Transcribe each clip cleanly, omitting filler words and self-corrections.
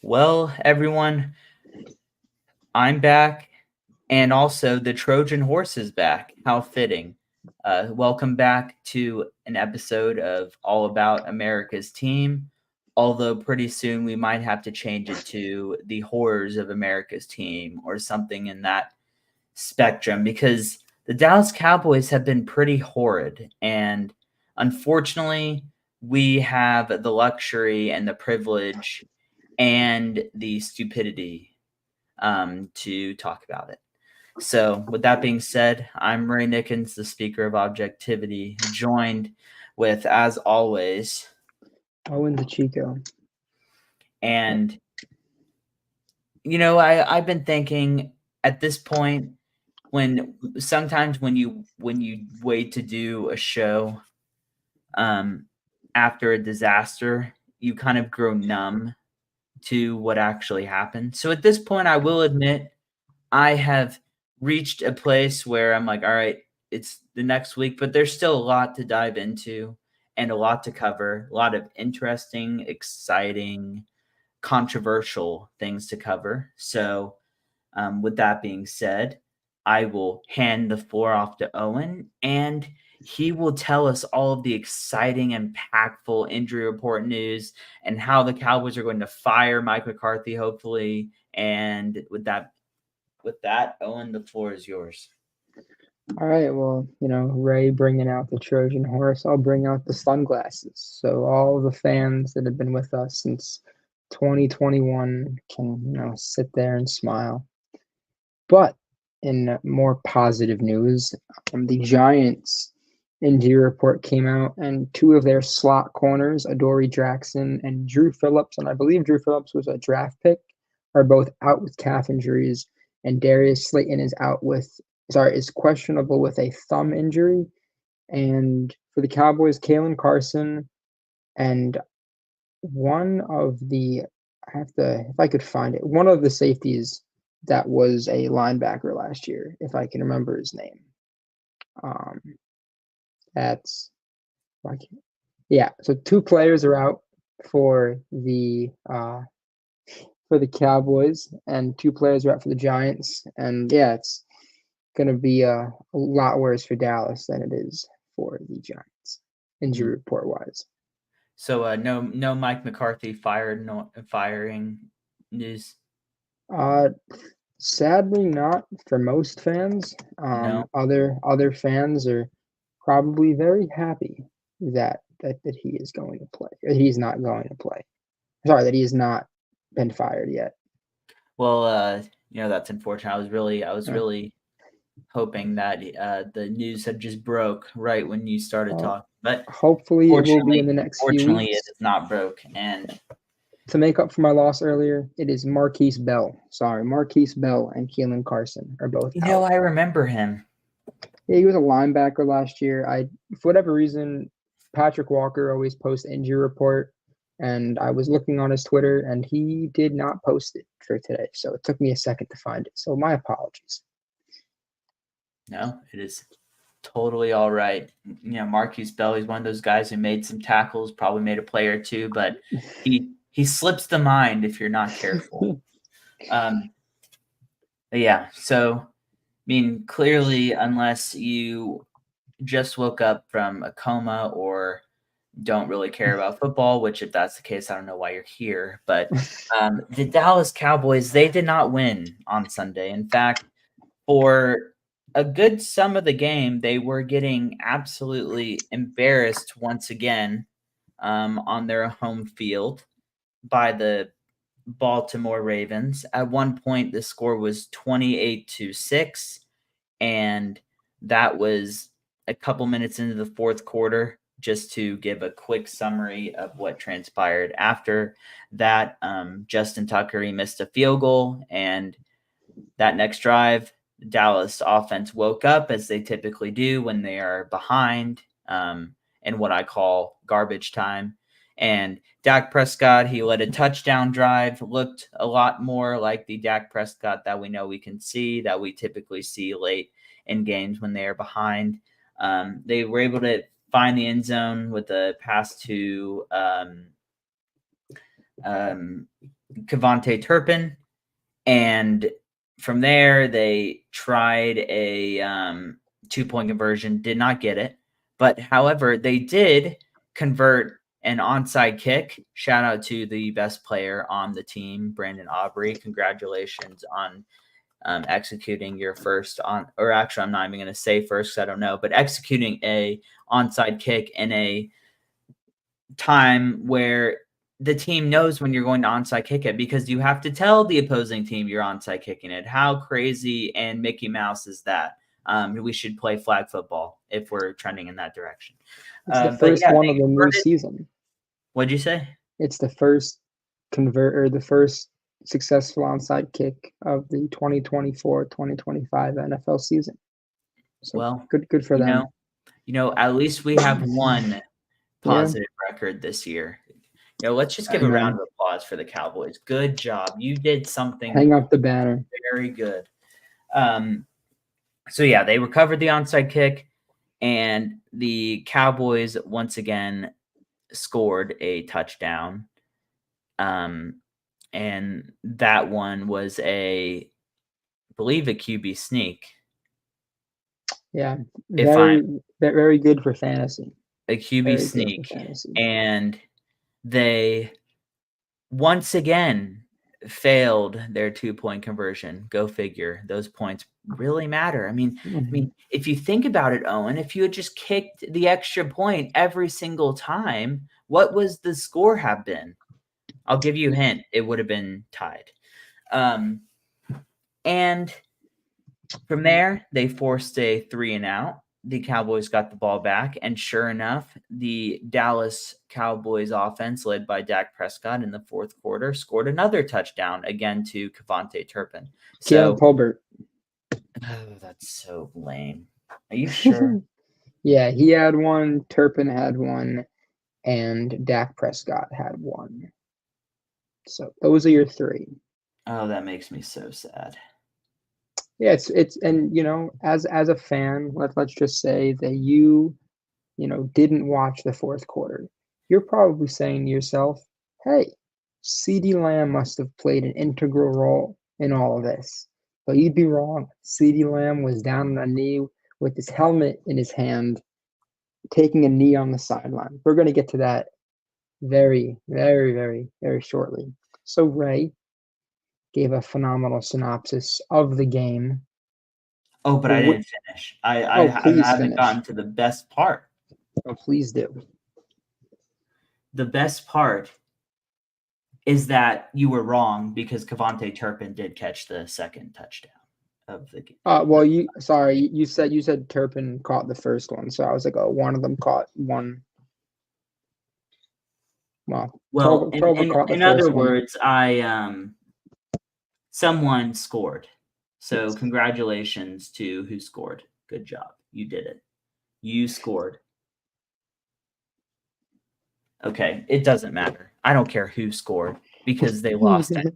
Well, everyone, I'm back, and also the Trojan horse is back. How fitting. Welcome back to an episode of All About America's Team. Although pretty soon we might have to change it to the horrors of America's team or something in that spectrum because the Dallas Cowboys have been pretty horrid. And unfortunately, we have the luxury and the privilege and the stupidity to talk about it. So, with that being said, I'm Ray Nickens, the Speaker of Objectivity, joined with, as always, Owen the Chico. and I've been thinking at this point when sometimes when you wait to do a show after a disaster, you kind of grow numb to what actually happened. So at this point, I will admit I have reached a place where I'm like, all right, it's the next week, but there's still a lot to dive into and a lot to cover, a lot of interesting, exciting, controversial things to cover. So, with that being said, I will hand the floor off to Owen, and he will tell us all of the exciting, impactful injury report news and how the Cowboys are going to fire Mike McCarthy, hopefully. And with that, Owen, the floor is yours. All right, well, Ray bringing out the Trojan horse, I'll bring out the sunglasses. So all the fans that have been with us since 2021 can, sit there and smile. But in more positive news, the Giants injury report came out, and two of their slot corners, Adoree Jackson and Drew Phillips, and I believe Drew Phillips was a draft pick, are both out with calf injuries, and Darius Slayton is questionable with a thumb injury. And for the Cowboys, Kalen Carson and one of the I have to if I could find it, one of the safeties that was a linebacker last year, if I can remember his name. Um, that's I can't, yeah. So two players are out for the uh, for the Cowboys, and two players are out for the Giants. And yeah, it's going to be a lot worse for Dallas than it is for the Giants, injury Mm. report wise. So, no Mike McCarthy firing news. Uh, Sadly, not for most fans. No. Other fans are probably very happy that he is going to play. Or he's not going to play. Sorry, that he has not been fired yet. Well, that's unfortunate. I was really hoping that the news had just broke right when you started Uh, talking, but Hopefully, it will be in fortunately, the next few fortunately, it weeks. is not broke. And To make up for my loss earlier, it is Marquise Bell. Sorry, Marquise Bell and Keelan Carson are both out. I remember him. Yeah, he was a linebacker last year. For whatever reason, Patrick Walker always posts injury report, and I was looking on his Twitter, and he did not post it for today. So it took me a second to find it. So my apologies. No, it is totally all right. Marquise Bell, he's one of those guys who made some tackles, probably made a play or two, but he slips the mind if you're not careful. Um, but yeah, so I mean, clearly, unless you just woke up from a coma or don't really care about football, which if that's the case, I don't know why you're here. But the Dallas Cowboys, they did not win on Sunday. In fact, for a good sum of the game, they were getting absolutely embarrassed once again on their home field by the Baltimore Ravens. At one point, the score was 28-6, and that was a couple minutes into the fourth quarter. Just to give a quick summary of what transpired after that, Justin Tucker, he missed a field goal, and that next drive, Dallas offense woke up as they typically do when they are behind in what I call garbage time. And Dak Prescott, he led a touchdown drive, looked a lot more like the Dak Prescott that we know we can see, that we typically see late in games when they are behind. They were able to find the end zone with a pass to Cavante Turpin, and from there they tried a 2-point conversion, did not get it. But however, they did convert an onside kick. Shout out to the best player on the team, Brandon Aubrey. Congratulations on executing your first on, or actually, I'm not even going to say first because I don't know, but executing a onside kick in a time where the team knows when you're going to onside kick it, because you have to tell the opposing team you're onside kicking it. How crazy and Mickey Mouse is that? We should play flag football if we're trending in that direction. It's the But first yeah, one they of the new converted. season. What'd you say? It's the first the first successful onside kick of the 2024-2025 NFL season. So Well, good for them. At least we have one Yeah, positive record this year. Let's just give a round amen. of applause for the Cowboys. Good job. You did something Hang up the banner. very good. So yeah, they recovered the onside kick, and the Cowboys once again scored a touchdown. And that one was I believe a QB sneak. Yeah, If I'm very good for fantasy. a QB Very good for sneak, fantasy. and they once again failed their 2-point conversion. Go figure. Those points really matter. I mean, if you think about it, Owen, if you had just kicked the extra point every single time, what was the score have been? I'll give you a hint. It would have been tied. And from there, they forced a 3-and-out. The Cowboys got the ball back, and sure enough, the Dallas Cowboys offense, led by Dak Prescott in the fourth quarter, scored another touchdown, again to Cavante Turpin. Caleb Tolbert. Oh, that's so lame. Are you sure? Yeah, he had one, Turpin had one, and Dak Prescott had one. So those are your three. Oh, that makes me so sad. Yeah, it's and as a fan, let's just say that you didn't watch the fourth quarter. You're probably saying to yourself, "Hey, CeeDee Lamb must have played an integral role in all of this." But you'd be wrong. CeeDee Lamb was down on a knee with his helmet in his hand, taking a knee on the sideline. We're going to get to that very, very, very, very shortly. So Ray gave a phenomenal synopsis of the game. Oh, but I didn't finish. I Please haven't finish. gotten to the best part. Oh, please do. The best part is that you were wrong, because Cavante Turpin did catch the second touchdown of the game. Well, you said Turpin caught the first one, so I was like, oh, one of them caught one. Well, Tolbert caught the in first other one. words, someone scored. So congratulations to who scored. Good job. You did it. You scored. Okay, it doesn't matter. I don't care who scored, because they lost it.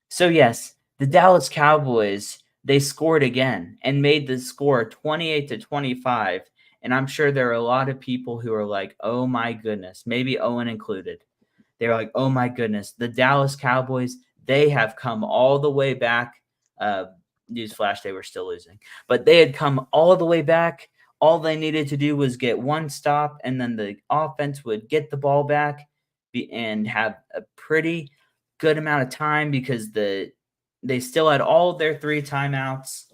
So yes, the Dallas Cowboys, they scored again and made the score 28-25. And I'm sure there are a lot of people who are like, oh my goodness, maybe Owen included. They're like, oh my goodness, the Dallas Cowboys, they have come all the way back. Newsflash, they were still losing, but they had come all the way back. All they needed to do was get one stop, and then the offense would get the ball back and have a pretty good amount of time, because they still had all their 3 timeouts,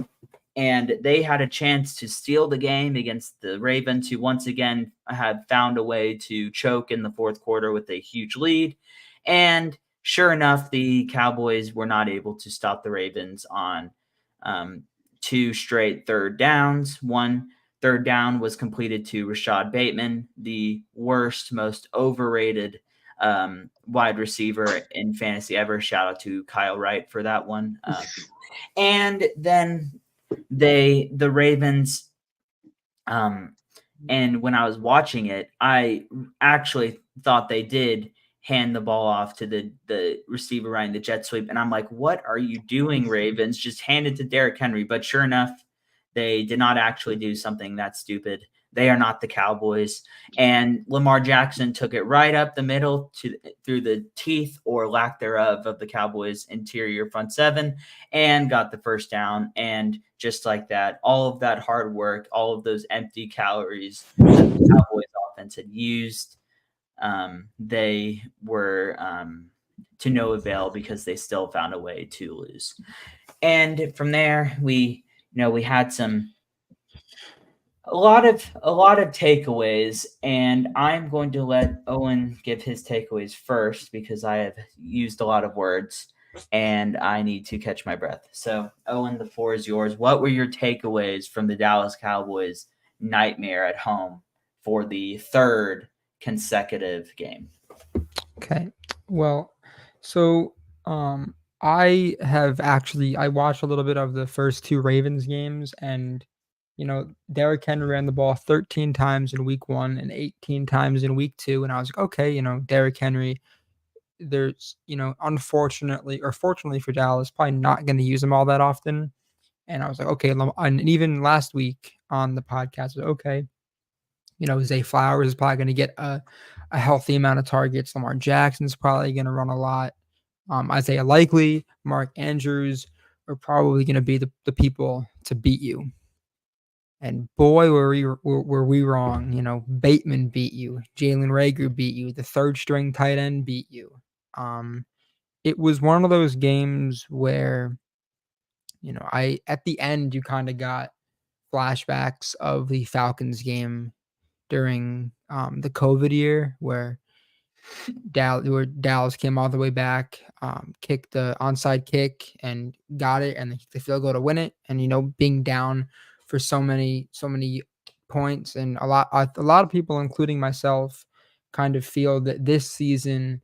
and they had a chance to steal the game against the Ravens, who once again had found a way to choke in the fourth quarter with a huge lead. And sure enough, the Cowboys were not able to stop the Ravens on 2 straight third downs. One third down was completed to Rashad Bateman, the worst, most overrated wide receiver in fantasy ever. Shout out to Kyle Wright for that one. And then the Ravens, and when I was watching it, I actually thought they did hand the ball off to the receiver running the jet sweep, and I'm like, what are you doing, Ravens? Just hand it to Derrick Henry. But sure enough, they did not actually do something that stupid. They are not the Cowboys. And Lamar Jackson took it right up the middle through the teeth or lack thereof of the Cowboys' interior front seven and got the first down. And just like that, all of that hard work, all of those empty calories that the Cowboys offense had used, they were to no avail because they still found a way to lose. And from there, we had a lot of takeaways, and I'm going to let Owen give his takeaways first because I have used a lot of words and I need to catch my breath. So, Owen, the floor is yours. What were your takeaways from the Dallas Cowboys nightmare at home for the third consecutive game? Okay. Well, so I watched a little bit of the first two Ravens games, and Derrick Henry ran the ball 13 times in week 1 and 18 times in week 2, and I was like, okay, Derrick Henry, there's, unfortunately or fortunately for Dallas, probably not going to use him all that often. And I was like, okay, and even last week on the podcast, I was like, okay, Zay Flowers is probably going to get a healthy amount of targets. Lamar Jackson's probably going to run a lot. Isaiah Likely, Mark Andrews are probably going to be the people to beat you. And boy, were we wrong. Bateman beat you. Jalen Reagor beat you. The third string tight end beat you. It was one of those games where, at the end, you kind of got flashbacks of the Falcons game during the COVID year where Dallas came all the way back, kicked the onside kick and got it, and the field goal to win it. And being down for so many points, and a lot of people, including myself, kind of feel that this season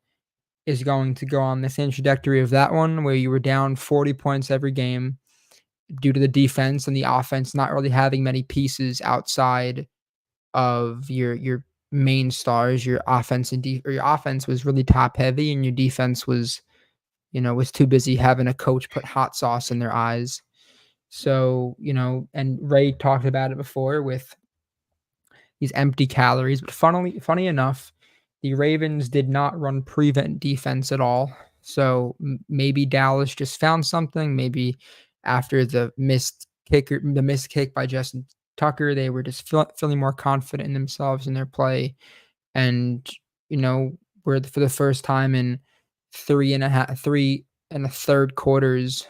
is going to go on the same trajectory of that one, where you were down 40 points every game due to the defense and the offense not really having many pieces outside of your main stars. Your offense or your offense was really top heavy, and your defense was too busy having a coach put hot sauce in their eyes. So, and Ray talked about it before with these empty calories. But funny enough, the Ravens did not run prevent defense at all. So maybe Dallas just found something. Maybe after the missed kick by Justin Tucker, they were just feeling more confident in themselves and their play. And, we're for the first time in 3.5 quarters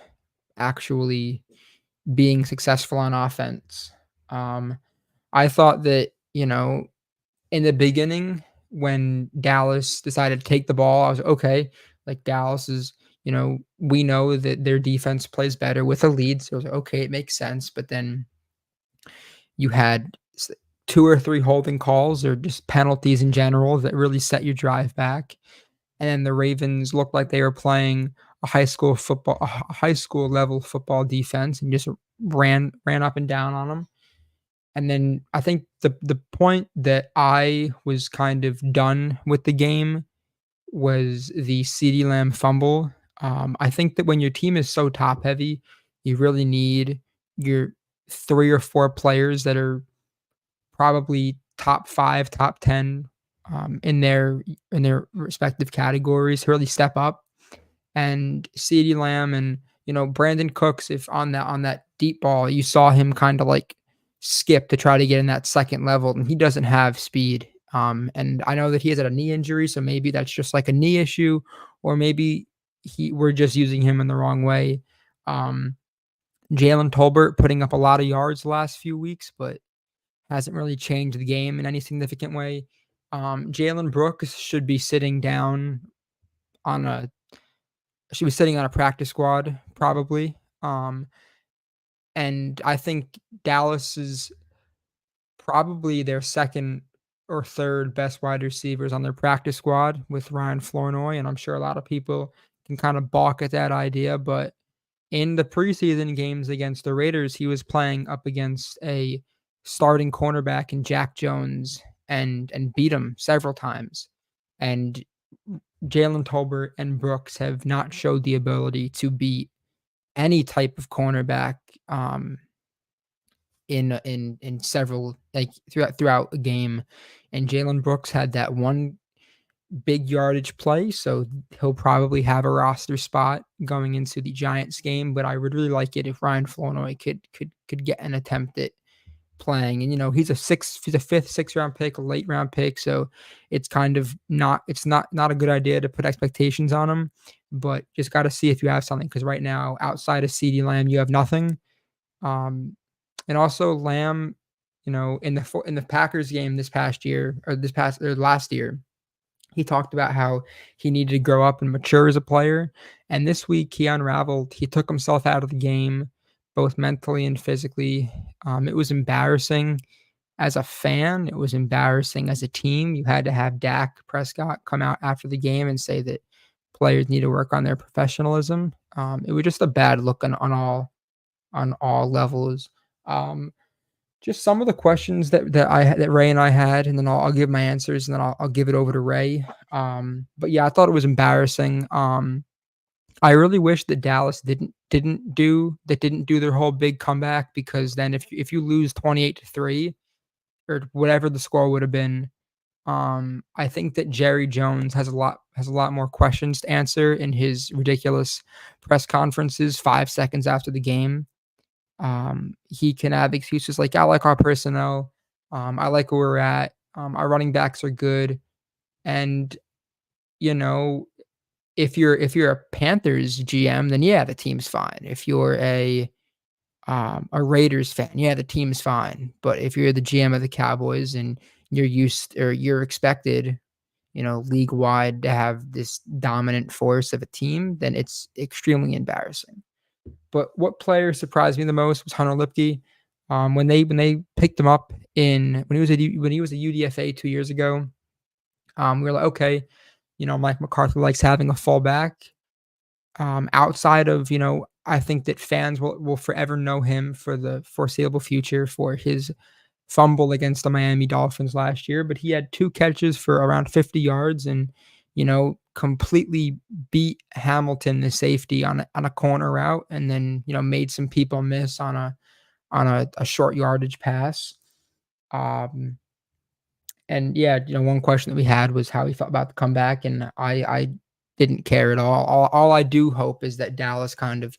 actually being successful on offense. I thought that, in the beginning when Dallas decided to take the ball, I was okay. Like Dallas is, we know that their defense plays better with a lead. So I was like, okay, it makes sense. But then you had 2 or 3 holding calls or just penalties in general that really set your drive back. And then the Ravens looked like they were playing a high school level football defense and just ran up and down on them. And then I think the point that I was kind of done with the game was the CeeDee Lamb fumble. I think that when your team is so top heavy, you really need your 3 or 4 players that are probably top 5, top 10 in their respective categories to really step up. And CeeDee Lamb and Brandon Cooks, if on that deep ball, you saw him kind of like skip to try to get in that second level, and he doesn't have speed. And I know that he has had a knee injury, so maybe that's just like a knee issue, or maybe we're just using him in the wrong way. Jalen Tolbert putting up a lot of yards the last few weeks, but hasn't really changed the game in any significant way. Jalen Brooks should be sitting down on a practice squad probably. And I think Dallas is probably their second or third best wide receivers on their practice squad with Ryan Flournoy, and I'm sure a lot of people can kind of balk at that idea, but in the preseason games against the Raiders, he was playing up against a starting cornerback in Jack Jones and beat him several times. And Jalen Tolbert and Brooks have not showed the ability to beat any type of cornerback in several, like, throughout a game, and Jalen Brooks had that one big yardage play, so he'll probably have a roster spot going into the Giants game, but I would really like it if Ryan Flournoy could get an attempt at playing. And, he's a fifth, sixth round pick, a late round pick, so it's kind of not a good idea to put expectations on him, but just got to see if you have something, because right now, outside of CeeDee Lamb, you have nothing. And also Lamb, in the Packers game this past year, or last year, he talked about how he needed to grow up and mature as a player. And this week he unraveled. He took himself out of the game, both mentally and physically. It was embarrassing as a fan. It was embarrassing as a team. You had to have Dak Prescott come out after the game and say that players need to work on their professionalism. It was just a bad look on all levels. Just some of the questions that Ray and I had, and then I'll give my answers, and then I'll give it over to Ray. But yeah, I thought it was embarrassing. I really wish that Dallas didn't do their whole big comeback, because then if you lose 28-3 or whatever the score would have been, I think that Jerry Jones has a lot more questions to answer in his ridiculous press conferences 5 seconds after the game. He can have excuses like, "I like our personnel. I like where we're at. Our running backs are good." And, you know, if you're a Panthers GM, then yeah, the team's fine. If you're a Raiders fan, yeah, the team's fine. But if you're the GM of the Cowboys and you're expected, league wide, to have this dominant force of a team, then it's extremely embarrassing. But what player surprised me the most was Hunter Lipke. When they picked him up when he was a UDFA 2 years ago, we were like, okay, Mike McCarthy likes having a fullback. Outside of, I think that fans will forever know him for the foreseeable future for his fumble against the Miami Dolphins last year, but he had 2 catches for around 50 yards and, completely beat Hamilton, the safety, on a corner route, and then, made some people miss on a short yardage pass. And yeah, one question that we had was how he felt about the comeback, and I didn't care at all. All I do hope is that Dallas kind of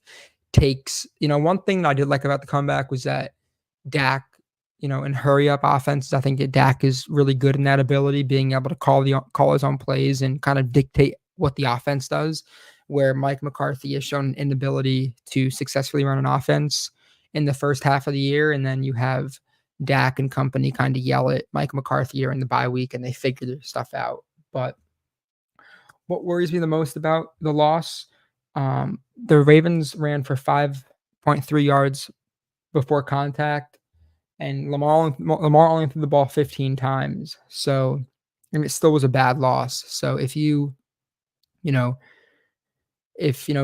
takes, one thing that I did like about the comeback was that Dak, in hurry up offenses, I think that Dak is really good in that ability, being able to call his own plays and kind of dictate what the offense does, where Mike McCarthy has shown an inability to successfully run an offense in the first half of the year. And then you have Dak and company kind of yell at Mike McCarthy during the bye week and they figure their stuff out. But what worries me the most about the loss, the Ravens ran for 5.3 yards before contact, and Lamar only threw the ball 15 times. So, and it still was a bad loss. So if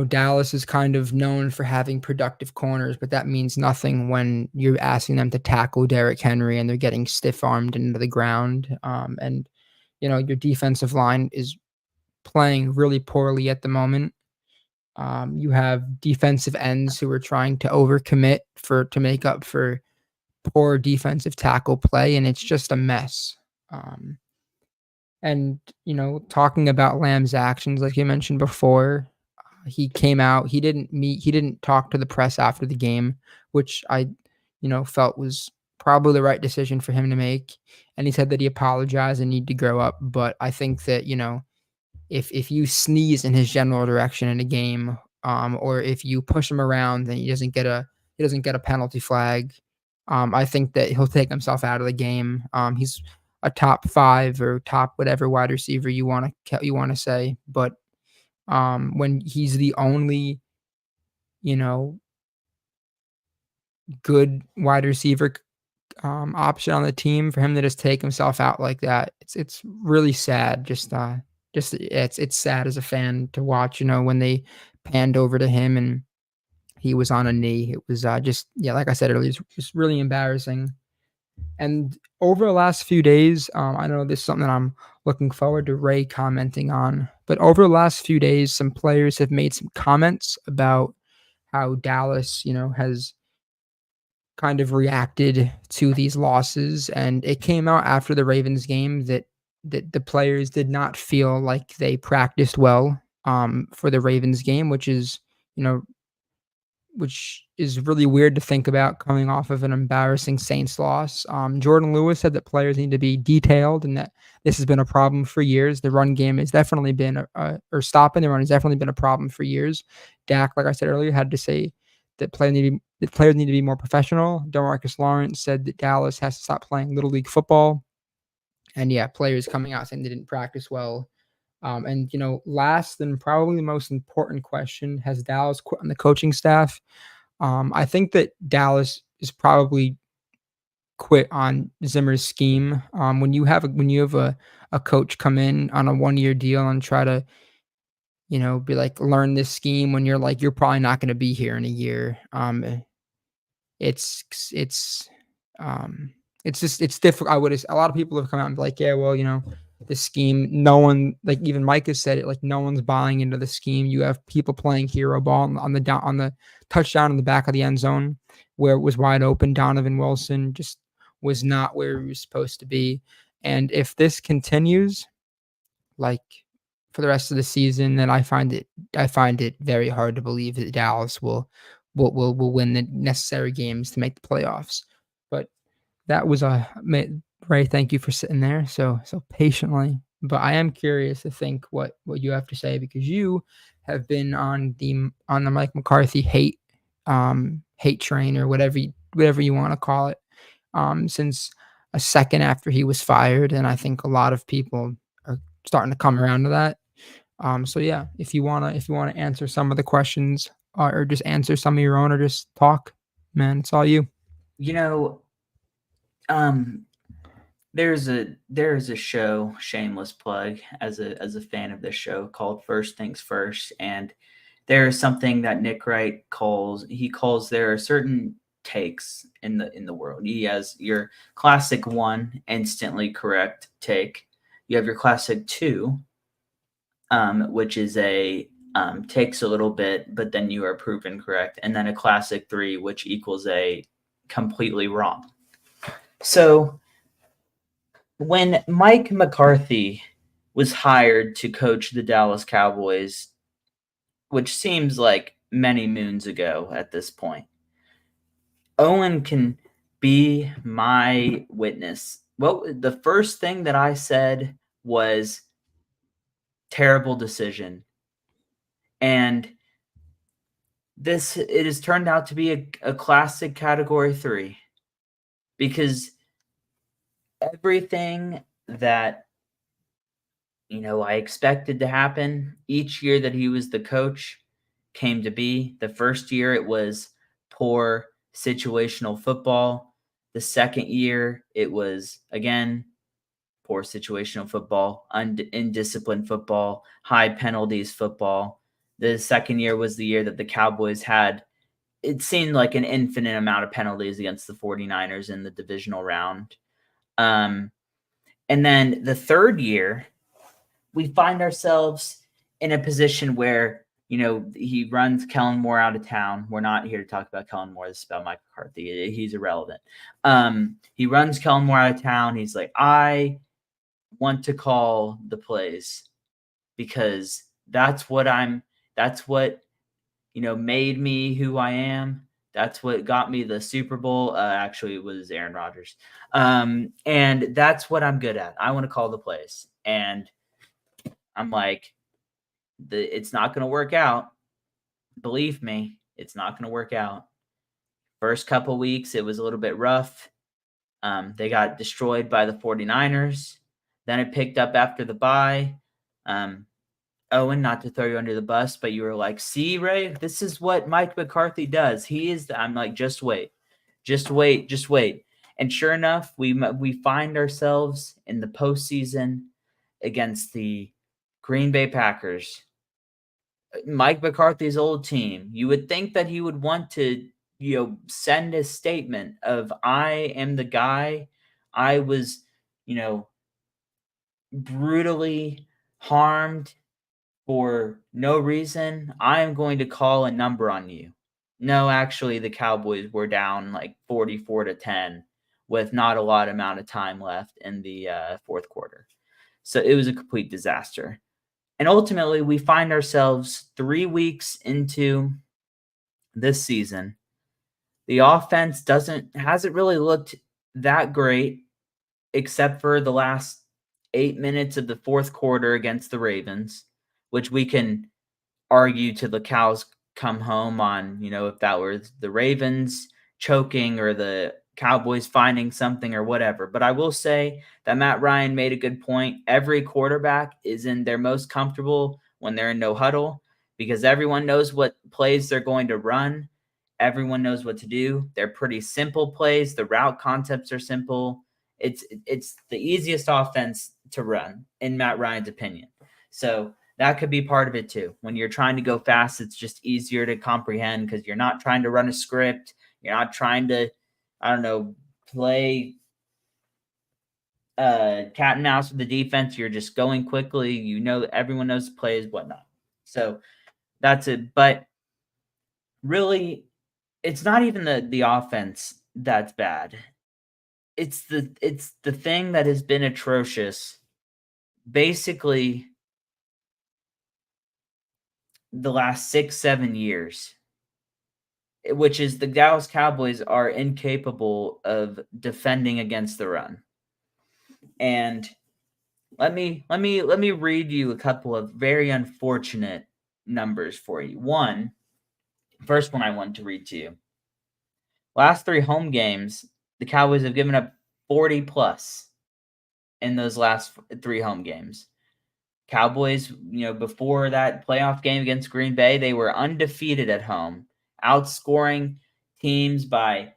Dallas is kind of known for having productive corners, but that means nothing when you're asking them to tackle Derrick Henry and they're getting stiff-armed into the ground. And your defensive line is playing really poorly at the moment. You have defensive ends who are trying to overcommit to make up for poor defensive tackle play, and it's just a mess. And talking about Lamb's actions, like you mentioned before, he came out. He didn't talk to the press after the game, which I, felt was probably the right decision for him to make. And he said that he apologized and need to grow up. But I think that if you sneeze in his general direction in a game, or if you push him around, then he doesn't get a penalty flag. I think that he'll take himself out of the game. He's a top 5 or top whatever wide receiver you want to say, but when he's the only, good wide receiver option on the team, for him to just take himself out like that, it's really sad. It's sad as a fan to watch. When they panned over to him and he was on a knee, it was like I said earlier, it's just really embarrassing. And over the last few days, I know this is something that I'm looking forward to Ray commenting on, but over the last few days, some players have made some comments about how Dallas, has kind of reacted to these losses, and it came out after the Ravens game that the players did not feel like they practiced well for the Ravens game, you know, which is really weird to think about coming off of an embarrassing Saints loss. Jordan Lewis said that players need to be detailed and that this has been a problem for years. The run game has definitely been, or stopping the run has definitely been a problem for years. Dak, like I said earlier, had to say that players need to be more professional. DeMarcus Lawrence said that Dallas has to stop playing Little League football. And yeah, players coming out saying they didn't practice well. And last and probably the most important question: has Dallas quit on the coaching staff? I think that Dallas is probably quit on Zimmer's scheme. When you have a coach come in on a 1-year deal and try to be like learn this scheme when you're probably not going to be here in a year. It's it's it's difficult. A lot of people have come out and be like, yeah, well, the scheme. No one, like even Mike has said it, like no one's buying into the scheme. You have people playing hero ball on the touchdown in the back of the end zone where it was wide open. Donovan Wilson just was not where he was supposed to be. And if this continues, like for the rest of the season, then I find it very hard to believe that Dallas will win the necessary games to make the playoffs. But that was Ray. Thank you for sitting there so patiently. But I am curious to think what you have to say, because you have been on the Mike McCarthy hate train, or whatever you want to call it, since a second after he was fired, and I think a lot of people are starting to come around to that. So yeah, if you wanna answer some of the questions, or just answer some of your own, or just talk, man, it's all you. Um, there's a show, shameless plug, as a fan of this show, called First Things First, and there is something that Nick Wright calls there are certain takes in the world. He has your classic 1, instantly correct take. You have your classic 2, which is takes a little bit, but then you are proven correct, and then a classic 3, which equals a completely wrong. So when Mike McCarthy was hired to coach the Dallas Cowboys, which seems like many moons ago at this point, Owen can be my witness. Well, the first thing that I said was terrible decision. And it has turned out to be a classic category 3, because everything that I expected to happen each year that he was the coach came to be. The first year it was poor situational football. The second year it was, again, poor situational football, indisciplined football, high penalties football. The second year was the year that the Cowboys had, it seemed like, an infinite amount of penalties against the 49ers in the divisional round. And then the third year, we find ourselves in a position where, he runs Kellen Moore out of town. We're not here to talk about Kellen Moore. This is about Mike McCarthy. He's irrelevant. He runs Kellen Moore out of town. He's like, I want to call the plays because that's what made me who I am. That's what got me the Super Bowl. Actually, it was Aaron Rodgers. And that's what I'm good at. I want to call the plays. And I'm like, it's not going to work out. Believe me, it's not going to work out. First couple weeks, it was a little bit rough. They got destroyed by the 49ers. Then it picked up after the bye. Owen, not to throw you under the bus, but you were like, see, Ray, this is what Mike McCarthy does. I'm like, just wait. And sure enough, we find ourselves in the postseason against the Green Bay Packers. Mike McCarthy's old team. You would think that he would want to, send a statement of, I am the guy. I was, brutally harmed for no reason. I am going to call a number on you. No, actually, the Cowboys were down like 44-10 with not a lot amount of time left in the fourth quarter. So it was a complete disaster. And ultimately, we find ourselves 3 weeks into this season. The offense hasn't really looked that great except for the last 8 minutes of the fourth quarter against the Ravens, which we can argue till the cows come home on, if that were the Ravens choking or the Cowboys finding something or whatever. But I will say that Matt Ryan made a good point. Every quarterback is in their most comfortable when they're in no huddle because everyone knows what plays they're going to run. Everyone knows what to do. They're pretty simple plays. The route concepts are simple. It's the easiest offense to run, in Matt Ryan's opinion. So that could be part of it too. When you're trying to go fast, it's just easier to comprehend because you're not trying to run a script. You're not trying to, play cat and mouse with the defense. You're just going quickly. Everyone knows the plays, whatnot. So that's it. But really, it's not even the offense that's bad. It's the thing that has been atrocious. Basically, the last 6-7 years, which is the Dallas Cowboys are incapable of defending against the run. And let me read you a couple of very unfortunate numbers for you. First one I want to read to you. Last 3 home games, the Cowboys have given up 40 plus in those last 3 home games. Cowboys, before that playoff game against Green Bay, they were undefeated at home, outscoring teams by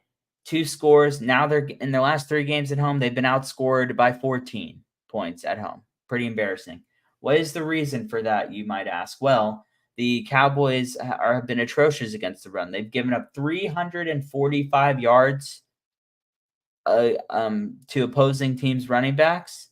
2 scores. Now they're in their last 3 games at home, they've been outscored by 14 points at home. Pretty embarrassing. What is the reason for that, you might ask? Well, the Cowboys have been atrocious against the run. They've given up 345 yards to opposing teams' running backs.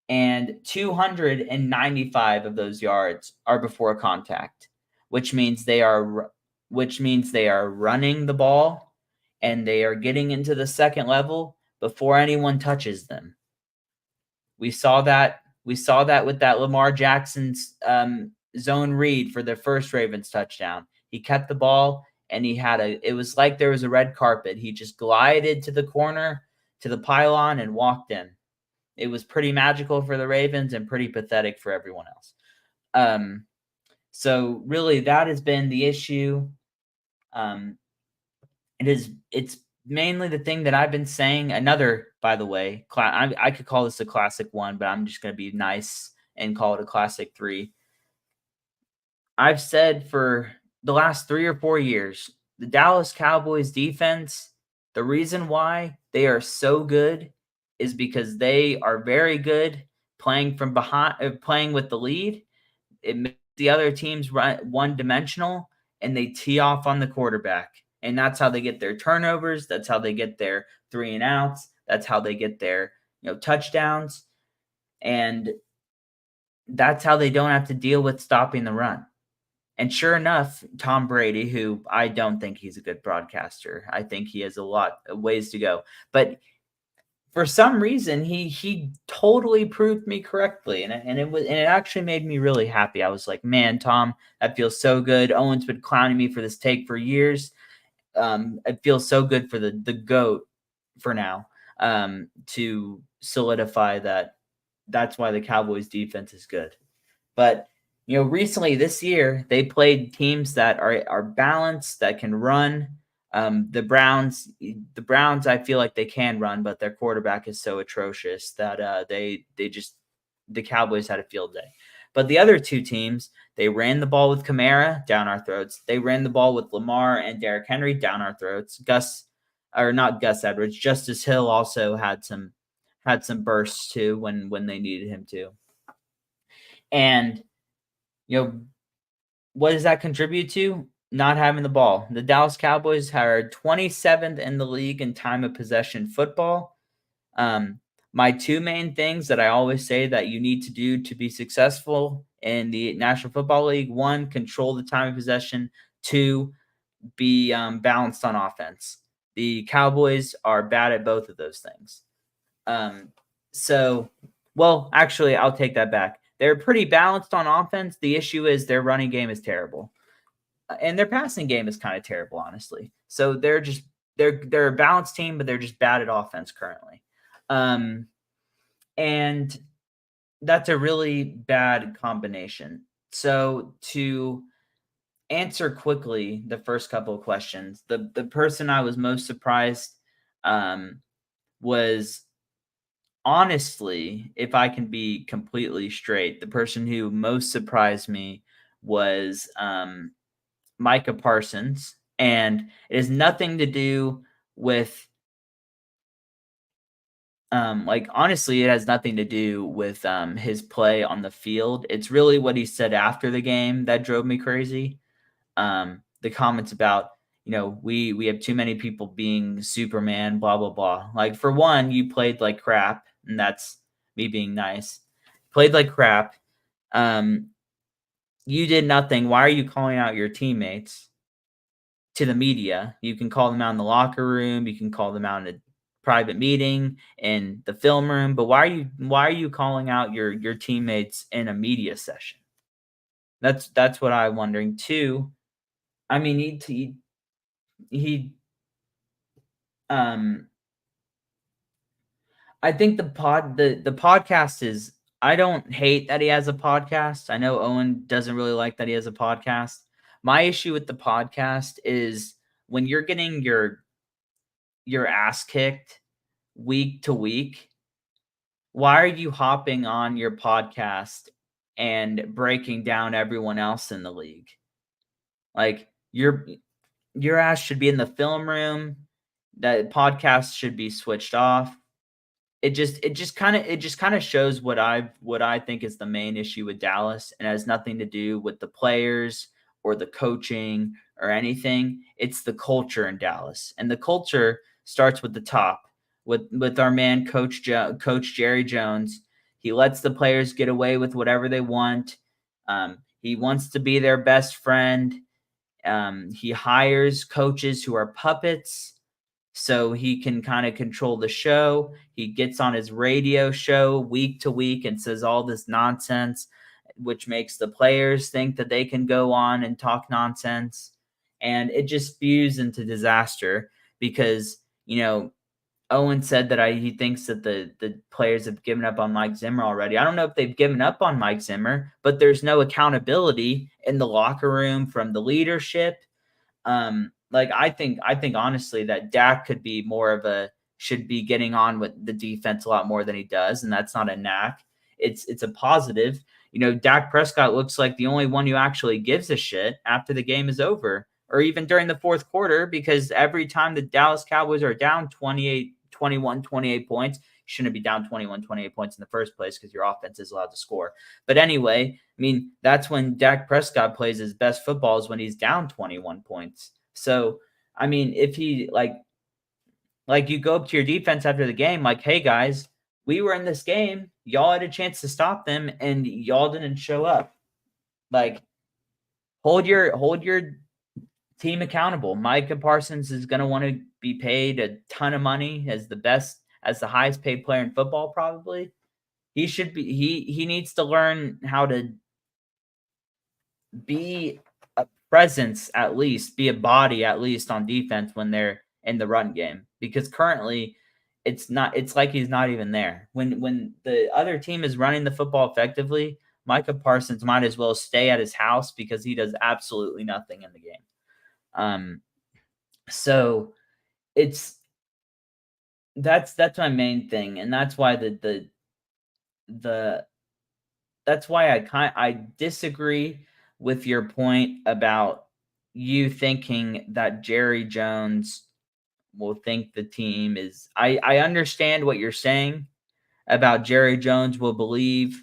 And 295 of those yards are before contact, which means they are running the ball and they are getting into the second level before anyone touches them. We saw that with that Lamar Jackson's zone read for the first Ravens touchdown. He kept the ball and it was like there was a red carpet. He just glided to the corner, to the pylon, and walked in. It was pretty magical for the Ravens and pretty pathetic for everyone else. So really, that has been the issue. It's mainly the thing that I've been saying. Another, by the way, I could call this a classic 1, but I'm just going to be nice and call it a classic 3. I've said for the last 3 or 4 years, the Dallas Cowboys defense, the reason why they are so good is because they are very good playing from behind, playing with the lead. It makes the other teams run one-dimensional, and they tee off on the quarterback. And that's how they get their turnovers. That's how they get their 3 and outs. That's how they get their touchdowns. And that's how they don't have to deal with stopping the run. And sure enough, Tom Brady, who I don't think he's a good broadcaster. I think he has a lot of ways to go. But for some reason, he totally proved me correctly, and it actually made me really happy. I was like, man, Tom, that feels so good. Owen's been clowning me for this take for years. It feels so good for the GOAT for now to solidify that. That's why the Cowboys defense is good. But recently this year they played teams that are balanced, that can run. The Browns, I feel like they can run, but their quarterback is so atrocious that the Cowboys had a field day. But the other 2 teams, they ran the ball with Kamara down our throats. They ran the ball with Lamar and Derrick Henry down our throats. Not Gus Edwards. Justice Hill also had some bursts too when they needed him to. And what does that contribute to? Not having the ball. The Dallas Cowboys are 27th in the league in time of possession football. My 2 main things that I always say that you need to do to be successful in the National Football League: 1, control the time of possession. 2, be balanced on offense. The Cowboys are bad at both of those things. Well, actually, I'll take that back. They're pretty balanced on offense. The issue is their running game is terrible, and their passing game is kind of terrible, honestly. So they're a balanced team, but they're just bad at offense currently. And that's a really bad combination. So to answer quickly the first couple of questions, the person I was most surprised was, honestly, if I can be completely straight, the person who most surprised me was Micah Parsons, and it has nothing to do with honestly, it has nothing to do with his play on the field. It's really what he said after the game that drove me crazy. The comments about, we have too many people being Superman, blah blah blah. Like, for one, you played like crap, and that's me being nice. Played like crap. You did nothing. Why are you calling out your teammates to the media? You can call them out in the locker room. You can call them out in a private meeting in the film room. But why are you calling out your teammates in a media session? That's what I'm wondering too. I mean, I think the podcast is. I don't hate that he has a podcast. I know Owen doesn't really like that he has a podcast. My issue with the podcast is when you're getting your ass kicked week to week, why are you hopping on your podcast and breaking down everyone else in the league? Like, your ass should be in the film room. That podcast should be switched off. It just kind of shows what I think is the main issue with Dallas, and it has nothing to do with the players or the coaching or anything. It's the culture in Dallas, and the culture starts with the top, with our man Coach Jerry Jones. He lets the players get away with whatever they want. He wants to be their best friend. He hires coaches who are puppets so he can kind of control the show. He gets on his radio show week to week and says all this nonsense, which makes the players think that they can go on and talk nonsense. And it just spews into disaster because, Owen said that he thinks that the players have given up on Mike Zimmer already. I don't know if they've given up on Mike Zimmer, but there's no accountability in the locker room from the leadership. I think honestly that Dak should be getting on with the defense a lot more than he does, and that's not a knack. It's a positive. Dak Prescott looks like the only one who actually gives a shit after the game is over, or even during the fourth quarter, because every time the Dallas Cowboys are down 28 points, you shouldn't be down 28 points in the first place because your offense is allowed to score. But anyway, I mean, that's when Dak Prescott plays his best football, is when he's down 21 points. So, I mean, if he you go up to your defense after the game, like, hey guys, we were in this game. Y'all had a chance to stop them and y'all didn't show up. Like, hold your team accountable. Micah Parsons is going to want to be paid a ton of money as the highest paid player in football, probably. He needs to learn how to be a presence, at least be a body at least on defense when they're in the run game, because currently it's like he's not even there. When the other team is running the football effectively, Micah Parsons might as well stay at his house because he does absolutely nothing in the game. So that's my main thing, and that's why that's why I disagree with your point about you thinking that Jerry Jones will think the team is. I understand what you're saying about Jerry Jones will believe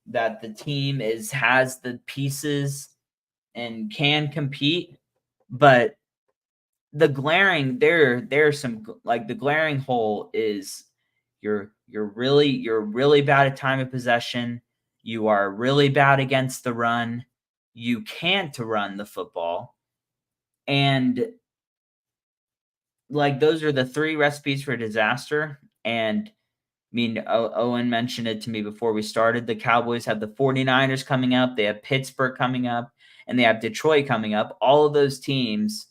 that the team has the pieces and can compete, but there's some, like, the glaring hole is you're really bad at time of possession. You are really bad against the run. You can't run the football. And like those are the 3 recipes for disaster. And I mean, Owen mentioned it to me before we started. The Cowboys have the 49ers coming up, they have Pittsburgh coming up, and they have Detroit coming up. All of those teams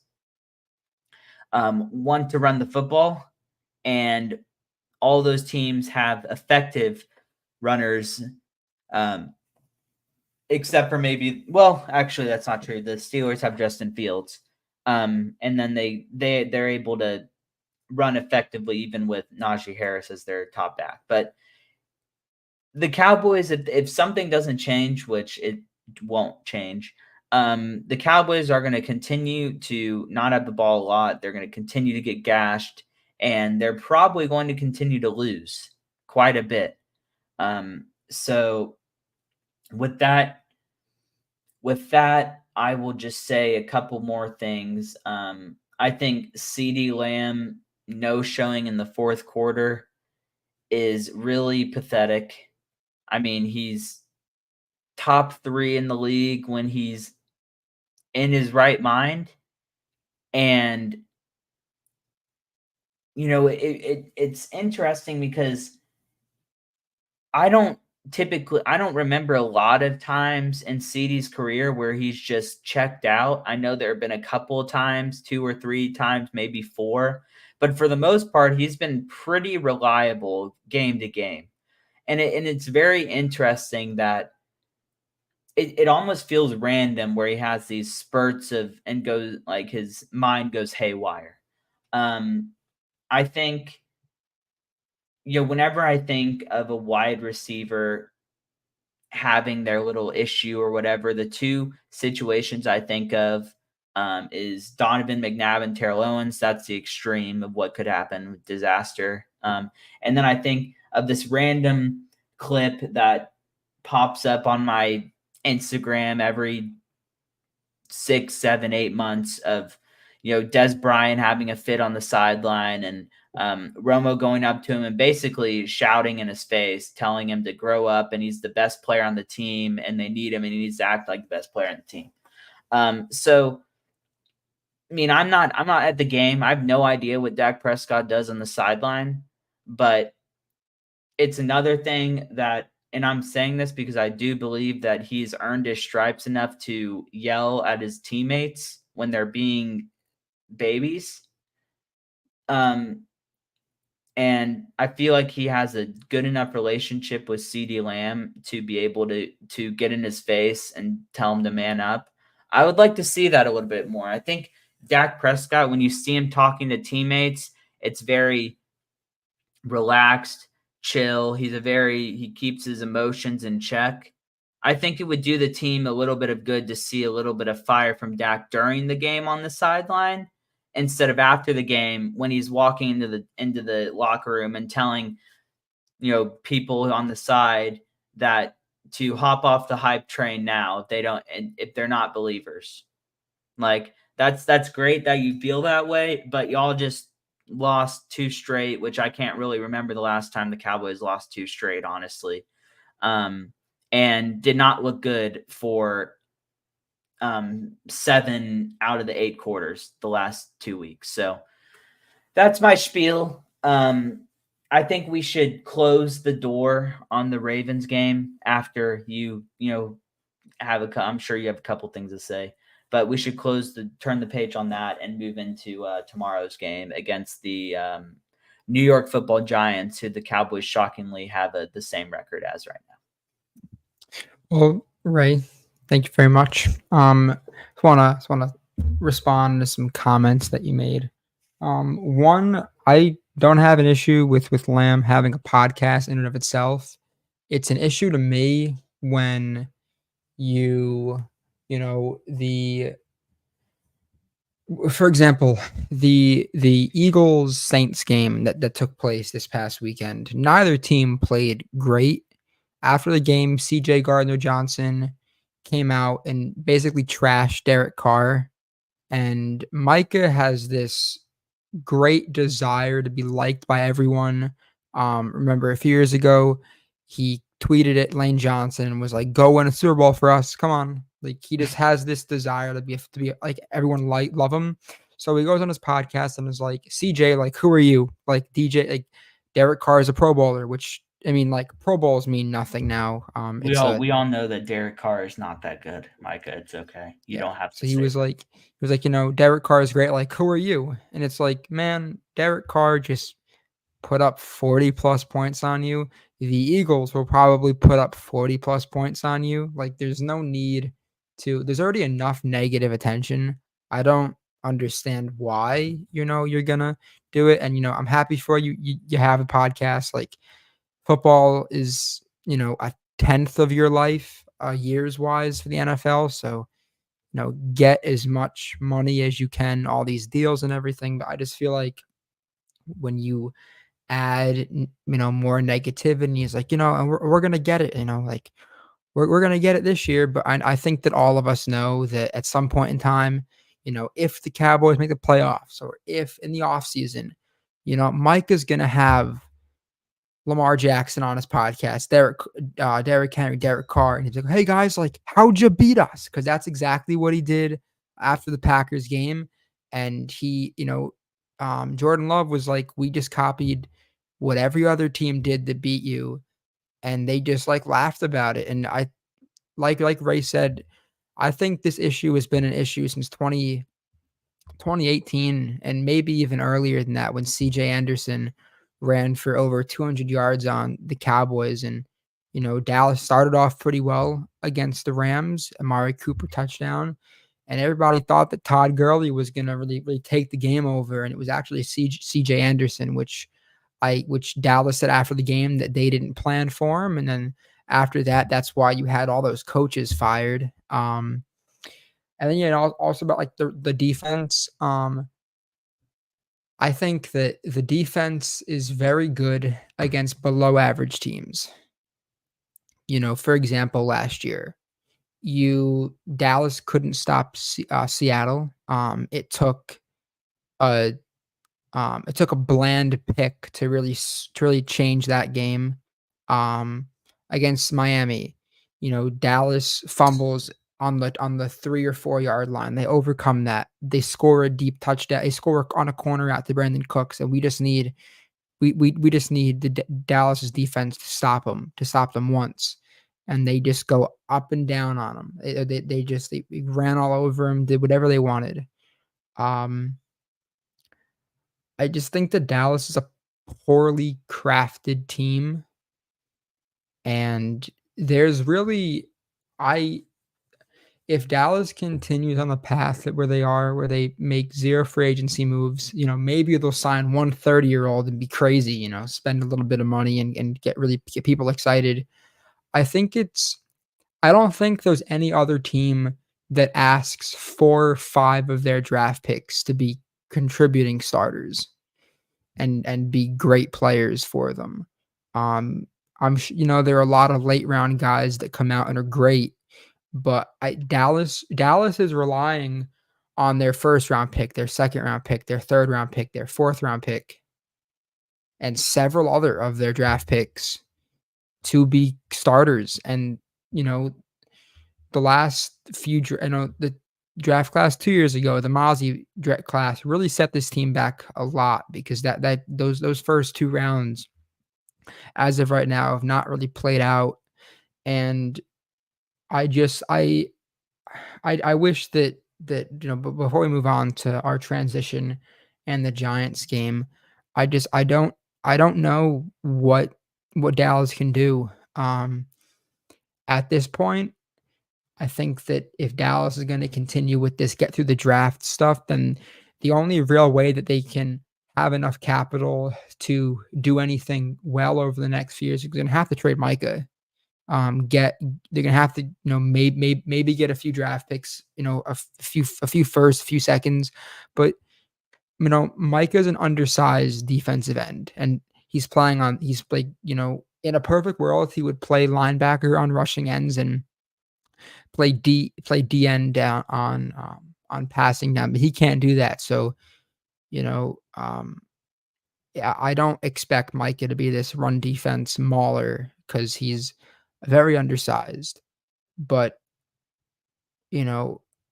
want to run the football, and all those teams have effective runners, except for maybe, well, actually, that's not true. The Steelers have Justin Fields, and then they're able to run effectively even with Najee Harris as their top back. But the Cowboys, if something doesn't change, which it won't change, the Cowboys are going to continue to not have the ball a lot. They're going to continue to get gashed, and they're probably going to continue to lose quite a bit. So with that, I will just say a couple more things. I think CeeDee Lamb no showing in the fourth quarter is really pathetic. I mean, he's top 3 in the league when he's in his right mind. And, it's interesting because I don't remember a lot of times in CeeDee's career where he's just checked out. I know there have been a couple of times, 2 or 3 times, maybe 4. But for the most part, he's been pretty reliable game to game. And it's very interesting that it almost feels random where he has these spurts of and goes like his mind goes haywire. I think, whenever I think of a wide receiver having their little issue or whatever, the 2 situations I think of is Donovan McNabb and Terrell Owens. That's the extreme of what could happen with disaster. And then I think of this random clip that pops up on my Instagram every 6, 7, 8 months of, Des Bryant having a fit on the sideline and Romo going up to him and basically shouting in his face, telling him to grow up and he's the best player on the team and they need him and he needs to act like the best player on the team. So, I mean, I'm not at the game. I have no idea what Dak Prescott does on the sideline, but it's another thing that, and I'm saying this because I do believe that he's earned his stripes enough to yell at his teammates when they're being babies. And I feel like he has a good enough relationship with CeeDee Lamb to be able to get in his face and tell him to man up. I would like to see that a little bit more. I think Dak Prescott, when you see him talking to teammates, it's very relaxed, chill. He keeps his emotions in check. I think it would do the team a little bit of good to see a little bit of fire from Dak during the game on the sideline instead of after the game when he's walking into the locker room and telling, people on the side that to hop off the hype train now if they're not believers. Like that's great that you feel that way, but y'all just lost 2 straight, which I can't really remember the last time the Cowboys lost 2 straight, honestly. And did not look good for 7 out of the 8 quarters the last 2 weeks. So that's my spiel. I think we should close the door on the Ravens game after I'm sure you have a couple things to say, but we should turn the page on that and move into tomorrow's game against the New York Football Giants, who the Cowboys shockingly have the same record as right now. Well, Ray, thank you very much. Just wanna respond to some comments that you made. One, I don't have an issue with Lamb having a podcast in and of itself. It's an issue to me when for example, the Eagles Saints game that took place this past weekend. Neither team played great. After the game, CJ Gardner-Johnson came out and basically trashed Derek Carr. And Micah has this great desire to be liked by everyone. Remember a few years ago, he tweeted at Lane Johnson and was like, "Go win a Super Bowl for us. Come on." Like he just has this desire to be like everyone love him. So he goes on his podcast and is like, CJ, like, who are you? Like DJ, like Derek Carr is a Pro Bowler, which I mean, like Pro Bowls mean nothing now. We all know that Derek Carr is not that good, Micah. It's okay. You don't have to So say he was like, Derek Carr is great. Like, who are you? And it's like, man, Derek Carr just put up 40 plus points on you. The Eagles will probably put up 40 plus points on you. Like, there's no need there's already enough negative attention. I don't understand why, you're gonna do it. And, I'm happy for you. You have a podcast. Like, football is, a tenth of your life, years wise for the NFL. So, get as much money as you can, all these deals and everything. But I just feel like when you add, more negativity, it's like, and we're going to get it, like we're going to get it this year. But I think that all of us know that at some point in time, if the Cowboys make the playoffs or if in the offseason, Mike is going to have Lamar Jackson on his podcast, Derrick Henry, Derek Carr, and he's like, "Hey guys, like, how'd you beat us?" Because that's exactly what he did after the Packers game, and Jordan Love was like, "We just copied what every other team did to beat you," and they just like laughed about it. And I like Ray said, I think this issue has been an issue since 2018 and maybe even earlier than that when CJ Anderson ran for over 200 yards on the Cowboys. And, Dallas started off pretty well against the Rams, Amari Cooper touchdown. And everybody thought that Todd Gurley was going to really, really take the game over. And it was actually CJ Anderson, which Dallas said after the game that they didn't plan for him. And then after that, that's why you had all those coaches fired. And then, also about like the defense. I think that the defense is very good against below average teams. For example, last year, Dallas couldn't stop Seattle. A it took a bland pick to really change that game. Against Miami, Dallas fumbles on the 3 or 4 yard line. They overcome that. They score a deep touchdown. They score on a corner out to Brandon Cooks, and we just need the Dallas's defense to stop them once, and they just go up and down on them. They ran all over them, did whatever they wanted. I just think that Dallas is a poorly crafted team, and there's really if Dallas continues on the path where they are, where they make 0 free agency moves, maybe they'll sign one 30-year-old and be crazy, spend a little bit of money and get people excited. I don't think there's any other team that asks 4 or 5 of their draft picks to be contributing starters and be great players for them. There are a lot of late round guys that come out and are great, but Dallas is relying on their first round pick, their second round pick, their third round pick, their fourth round pick, and several other of their draft picks to be starters. And the last few, the draft class 2 years ago, the Mozzie draft class really set this team back a lot because those first 2 rounds, as of right now, have not really played out. And I wish that before we move on to our transition and the Giants game, I don't know what Dallas can do. At this point, I think that if Dallas is going to continue with this get through the draft stuff, then the only real way that they can have enough capital to do anything well over the next few years is going to have to trade Micah. They're gonna have to, maybe get a few draft picks, a few first, a few seconds, but Micah's an undersized defensive end, and he's like, in a perfect world, he would play linebacker on rushing ends and play D end down on passing down, but he can't do that. So, yeah, I don't expect Micah to be this run defense mauler because he's very undersized. But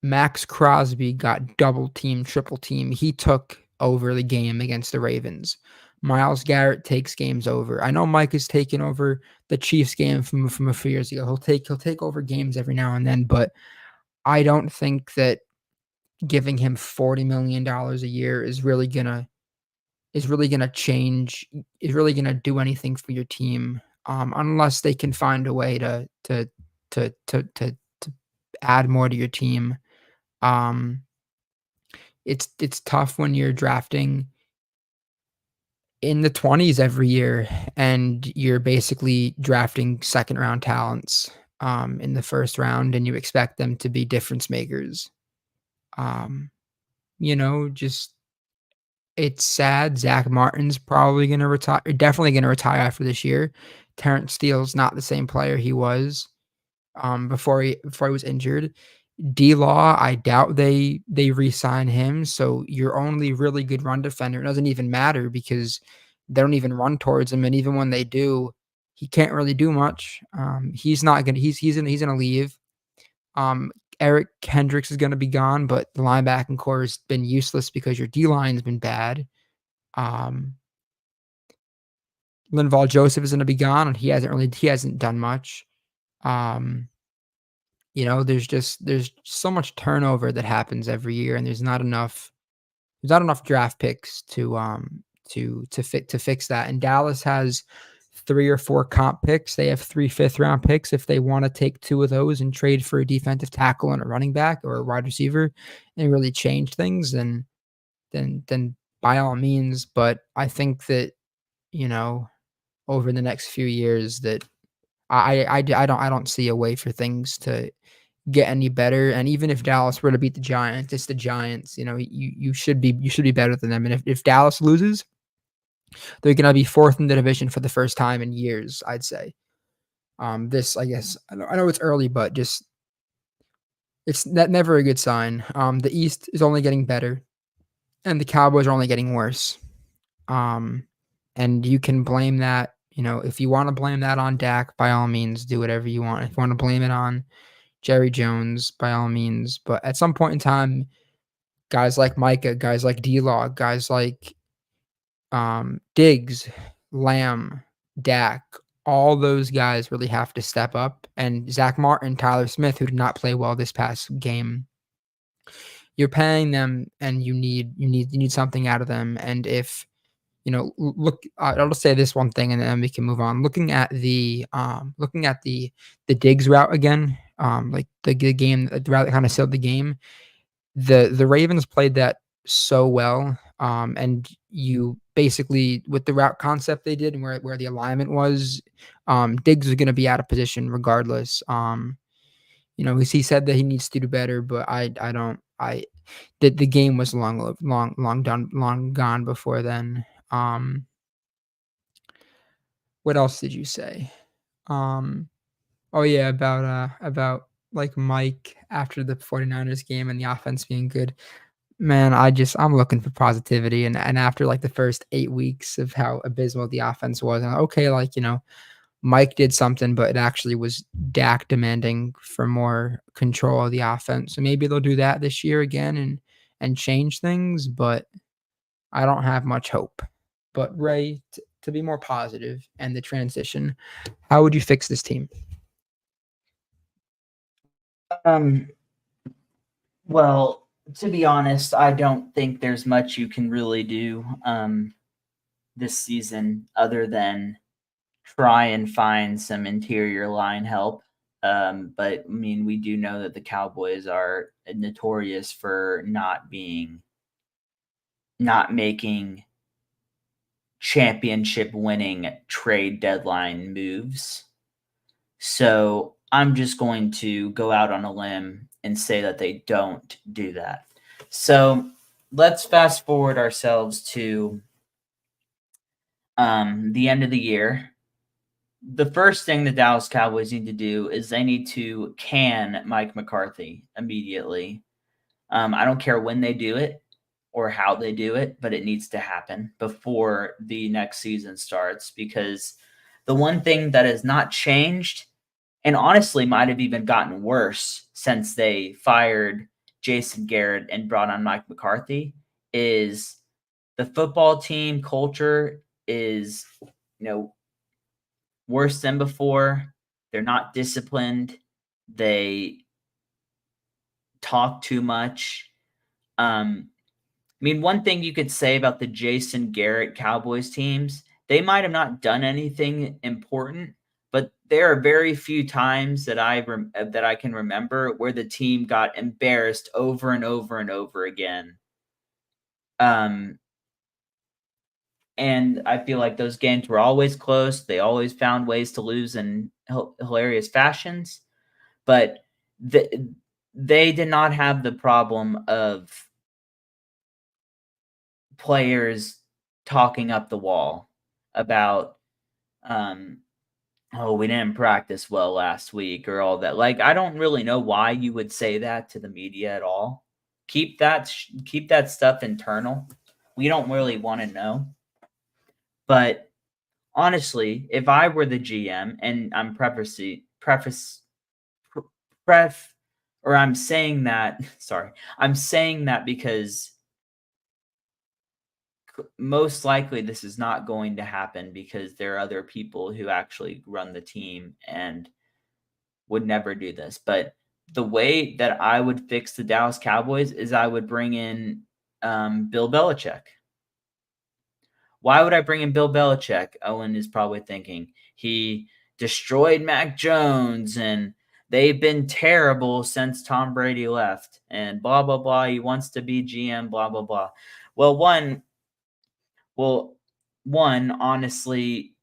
Max Crosby got double team, triple team. He took over the game against the Ravens. Myles Garrett takes games over. I know Mike has taken over the Chiefs game from a few years ago. He'll take over games every now and then, but I don't think that giving him $40 million a year is really gonna change, is really gonna do anything for your team, unless they can find a way to add more to your team. Um, it's tough when you're drafting in the 20s every year and you're basically drafting second round talents in the first round and you expect them to be difference makers. Um, just it's sad. Zach Martin's probably gonna retire, definitely gonna retire after this year. Terrence Steele's not the same player he was before he was injured. D-Law, I doubt they re-sign him, so your only really good run defender doesn't even matter because they don't even run towards him, and even when they do, he can't really do much. He's not gonna he's gonna leave. Eric Kendricks is gonna be gone, but the linebacking core has been useless because your D-line's been bad. Um, Linval Joseph is gonna be gone, and he hasn't done much. Um there's so much turnover that happens every year, and there's not enough draft picks to fix that. And Dallas has 3 or 4 comp picks. They have 3 fifth-round picks. If they wanna take 2 of those and trade for a defensive tackle and a running back or a wide receiver and really change things, then by all means, but I think that, you know, over the next few years that I don't see a way for things to get any better. And even if Dallas were to beat the Giants, it's the Giants. You should be better than them. And if Dallas loses, they're gonna be 4th in the division for the first time in years, I'd say. This I guess I know it's early, but just it's never a good sign. The East is only getting better, and the Cowboys are only getting worse. Um, and you can blame that. If you want to blame that on Dak, by all means, do whatever you want. If you want to blame it on Jerry Jones, by all means. But at some point in time, guys like Micah, guys like D-Law, guys like Diggs, Lamb, Dak, all those guys really have to step up. And Zach Martin, Tyler Smith, who did not play well this past game, you're paying them, and you need something out of them. And if look, I'll just say this one thing, and then we can move on. Looking at the Diggs route again, like the game, the route that kind of sealed the game. The Ravens played that so well, and you basically with the route concept they did and where the alignment was, Diggs was going to be out of position regardless. He said that he needs to do better, but I don't. The game was long gone before then. What else did you say? Oh yeah, about like Mike after the 49ers game and the offense being good. Man, I'm looking for positivity, and after like the first 8 weeks of how abysmal the offense was, and okay, Mike did something, but it actually was Dak demanding for more control of the offense. So maybe they'll do that this year again and change things, but I don't have much hope. But Ray, to be more positive and the transition, how would you fix this team? Well, to be honest, I don't think there's much you can really do this season other than try and find some interior line help. But I mean, we do know that the Cowboys are notorious for not making championship winning trade deadline moves. So I'm just going to go out on a limb and say that they don't do that. So let's fast forward ourselves to the end of the year. The first thing the Dallas Cowboys need to do is they need to can Mike McCarthy immediately. I don't care when they do it or how they do it, but it needs to happen before the next season starts, because the one thing that has not changed and honestly might have even gotten worse since they fired Jason Garrett and brought on Mike McCarthy, is the football team culture is, worse than before. They're not disciplined. They talk too much. One thing you could say about the Jason Garrett Cowboys teams, they might have not done anything important, but there are very few times that I can remember where the team got embarrassed over and over and over again. And I feel like those games were always close. They always found ways to lose in hilarious fashions, but they did not have the problem of players talking up the wall about, oh, we didn't practice well last week or all that. Like, I don't really know why you would say that to the media at all. Keep that stuff internal. We don't really want to know. But honestly, if I were the GM, and I'm I'm saying that, sorry, I'm saying that because most likely this is not going to happen because there are other people who actually run the team and would never do this. But the way that I would fix the Dallas Cowboys is I would bring in Bill Belichick. Why would I bring in Bill Belichick? Owen is probably thinking he destroyed Mac Jones and they've been terrible since Tom Brady left and blah, blah, blah. He wants to be GM, blah, blah, blah. Well, honestly,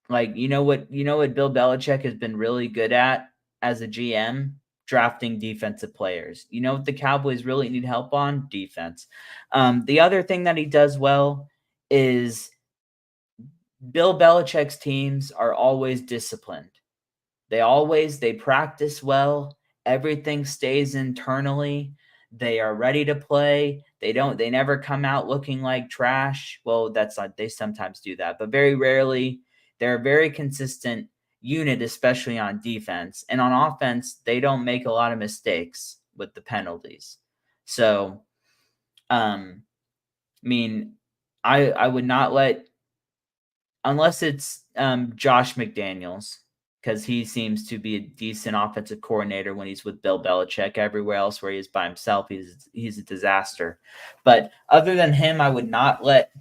like, you know what Bill Belichick has been really good at as a GM? Drafting defensive players. You know what the Cowboys really need help on? Defense. The other thing that he does well is Bill Belichick's teams are always disciplined. They practice well. Everything stays internally. They are ready to play. They never come out looking like trash. Well, they sometimes do that, but very rarely. They're a very consistent unit, especially on defense. And on offense, they don't make a lot of mistakes with the penalties. So, I would not let, unless it's Josh McDaniels, because he seems to be a decent offensive coordinator when he's with Bill Belichick. Everywhere else where he is by himself, he's a disaster. But other than him, I would not let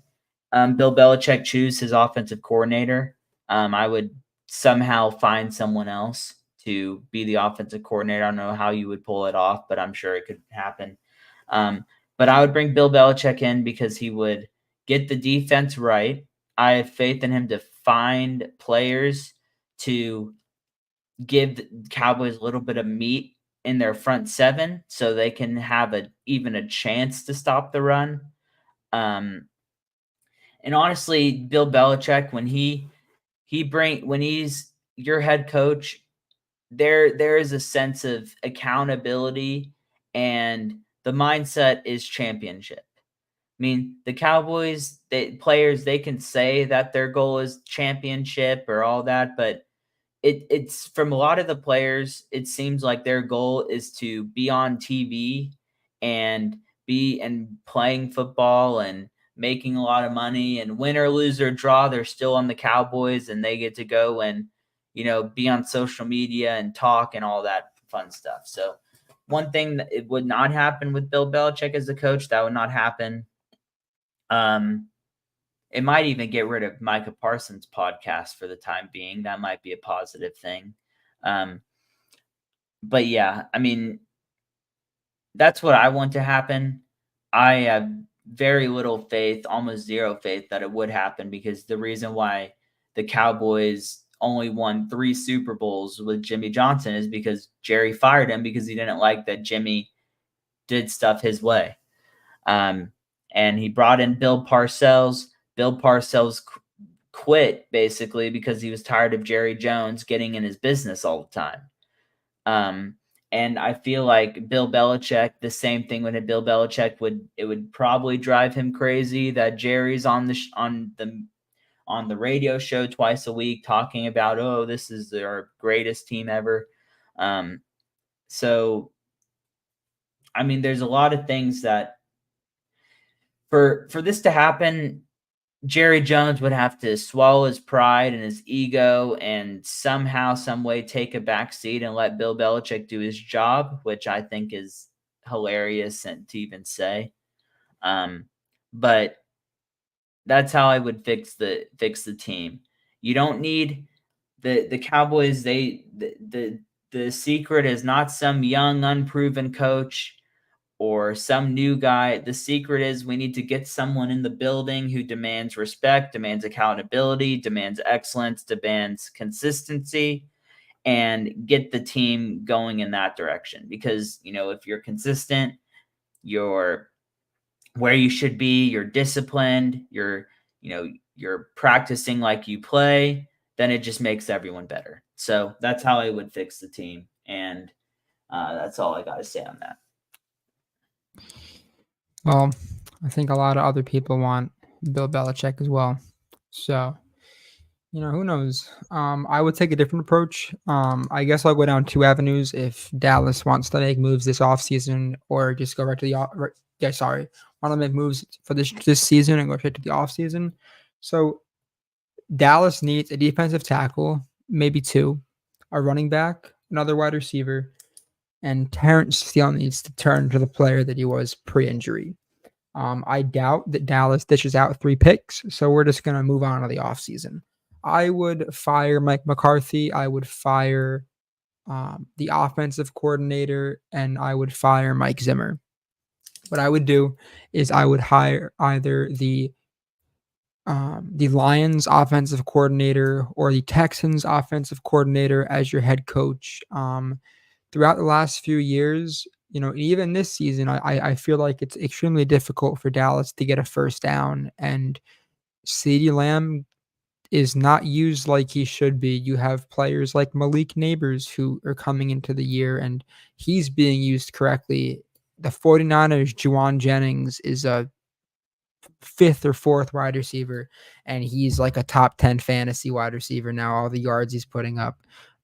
Bill Belichick choose his offensive coordinator. I would somehow find someone else to be the offensive coordinator. I don't know how you would pull it off, but I'm sure it could happen. But I would bring Bill Belichick in because he would get the defense right. I have faith in him to find players to give the Cowboys a little bit of meat in their front seven so they can have even a chance to stop the run. And honestly, Bill Belichick, when he's your head coach, there is a sense of accountability and the mindset is championship. The Cowboys, players, they can say that their goal is championship or all that, but it's from a lot of the players, it seems like their goal is to be on TV and playing football and making a lot of money, and win or lose or draw, they're still on the Cowboys and they get to go and, be on social media and talk and all that fun stuff. So one thing that it would not happen with Bill Belichick as a coach, that would not happen. It might even get rid of Micah Parsons' podcast for the time being. That might be a positive thing. But yeah, that's what I want to happen. I have very little faith, almost zero faith that it would happen, because the reason why the Cowboys only won 3 Super Bowls with Jimmy Johnson is because Jerry fired him because he didn't like that Jimmy did stuff his way. And he brought in Bill Parcells. Bill Parcells quit basically because he was tired of Jerry Jones getting in his business all the time. And I feel like Bill Belichick, the same thing with Bill Belichick would probably drive him crazy that Jerry's on on the radio show twice a week talking about, oh, this is our greatest team ever. So, I mean, there's a lot of things that for this to happen, Jerry Jones would have to swallow his pride and his ego and somehow, some way take a back seat and let Bill Belichick do his job, which I think is hilarious and to even say. But that's how I would fix the team. You don't need the Cowboys. The secret is not some young, unproven coach or some new guy. The secret is we need to get someone in the building who demands respect, demands accountability, demands excellence, demands consistency, and get the team going in that direction. Because, if you're consistent, you're where you should be, you're disciplined, you're practicing like you play, then it just makes everyone better. So that's how I would fix the team. And that's all I got to say on that. Well, I think a lot of other people want Bill Belichick as well. So, who knows? I would take a different approach. I guess I'll go down two avenues if Dallas wants to make moves this offseason or just go right to the want to make moves for this season and go straight to the offseason. So Dallas needs a defensive tackle, maybe two, a running back, another wide receiver, and Terrence Steele needs to turn to the player that he was pre-injury. I doubt that Dallas dishes out 3 picks, so we're just going to move on to the offseason. I would fire Mike McCarthy. I would fire the offensive coordinator, and I would fire Mike Zimmer. What I would do is I would hire either the Lions offensive coordinator or the Texans offensive coordinator as your head coach. Throughout the last few years, even this season, I feel like it's extremely difficult for Dallas to get a first down, and CeeDee Lamb is not used like he should be. You have players like Malik Neighbors who are coming into the year, and he's being used correctly. The 49ers, Juwan Jennings, is a 5th or 4th wide receiver, and he's like a top 10 fantasy wide receiver now, all the yards he's putting up.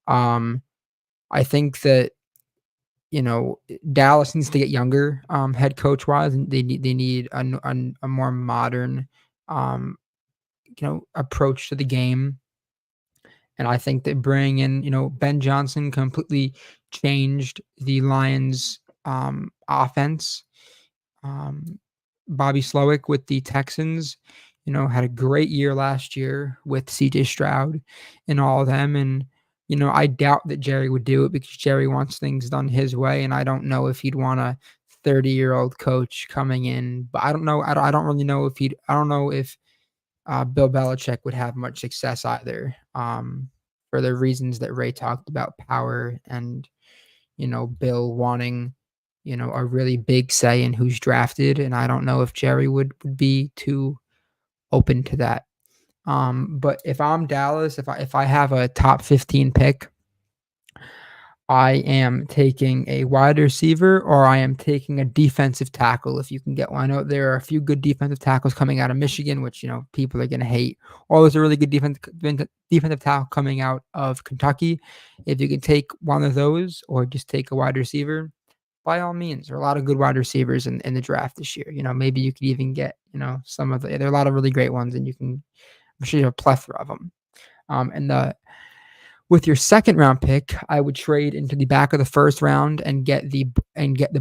I think that Dallas needs to get younger, head coach wise, and they need a more modern, approach to the game. And I think that bringing in, Ben Johnson completely changed the Lions' offense. Bobby Slowick with the Texans, had a great year last year with CJ Stroud and all of them. And, I doubt that Jerry would do it because Jerry wants things done his way. And I don't know if he'd want a 30-year-old coach coming in. But I don't know. I don't really know if I don't know if Bill Belichick would have much success either, for the reasons that Ray talked about, power and, Bill wanting, a really big say in who's drafted. And I don't know if Jerry would be too open to that. But if I'm Dallas, if I have a top 15 pick, I am taking a wide receiver or I am taking a defensive tackle if you can get one. I know there are a few good defensive tackles coming out of Michigan, which, people are going to hate. Or there's a really good defensive tackle coming out of Kentucky. If you can take one of those or just take a wide receiver, by all means. There are a lot of good wide receivers in the draft this year. Maybe you could even get, there are a lot of really great ones, and I'm sure you have a plethora of them. With your second round pick, I would trade into the back of the first round and get the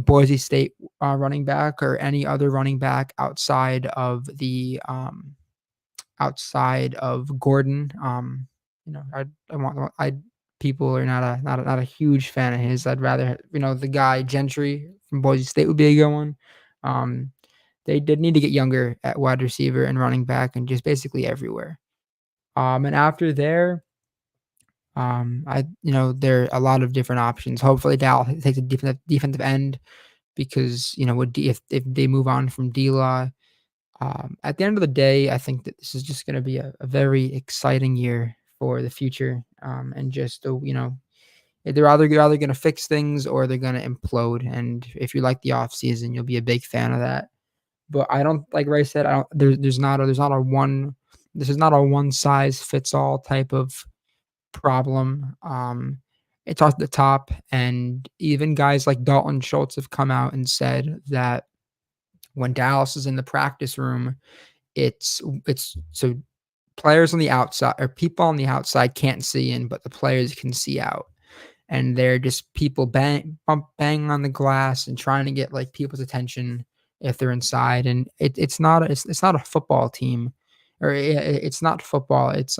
Boise State running back or any other running back outside of Gordon. People are not a huge fan of his. I'd rather the guy Gentry from Boise State would be a good one. They did need to get younger at wide receiver and running back and just basically everywhere. And after there, there are a lot of different options. Hopefully, Dallas takes a defensive end because if they move on from D-Law, at the end of the day, I think that this is just going to be a very exciting year for the future. And just they're either going to fix things or they're going to implode. And if you like the off season, you'll be a big fan of that. But I don't, like Ray said, there's not a one This is not a one size fits all type of problem. It's at the top, and even guys like Dalton Schultz have come out and said that when Dallas is in the practice room, it's so players on the outside or people on the outside can't see in, but the players can see out. And they're just people banging on the glass and trying to get like people's attention if they're inside. And it's not a football team, or it's not football. It's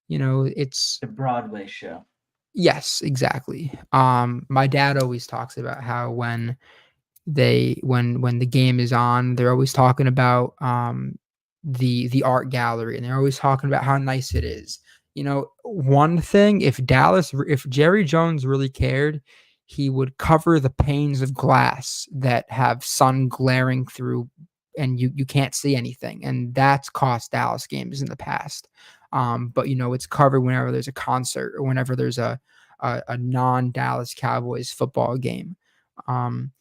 it's The Broadway show. yes, exactly. My dad always talks about how when the game is on, they're always talking about the art gallery, and they're always talking about how nice it is. One thing, if Jerry Jones really cared, he would cover the panes of glass that have sun glaring through, and you can't see anything, and that's cost Dallas games in the past. But it's covered whenever there's a concert or whenever there's a non-Dallas Cowboys football game. Um,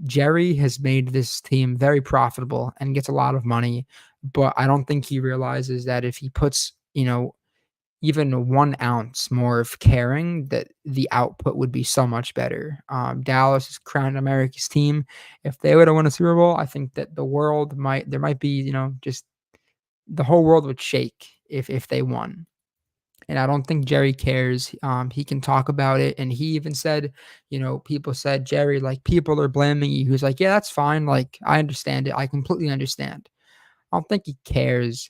Jerry has made this team very profitable and gets a lot of money, but I don't think he realizes that if he puts, even 1 ounce more of caring, that the output would be so much better. Dallas is crowned America's team. If they would have won a Super Bowl, I think that there might be, just the whole world would shake if they won. And I don't think Jerry cares. He can talk about it, and he even said, people said, Jerry, like, people are blaming you. He was like, yeah, that's fine. Like, I understand it. I completely understand. I don't think he cares.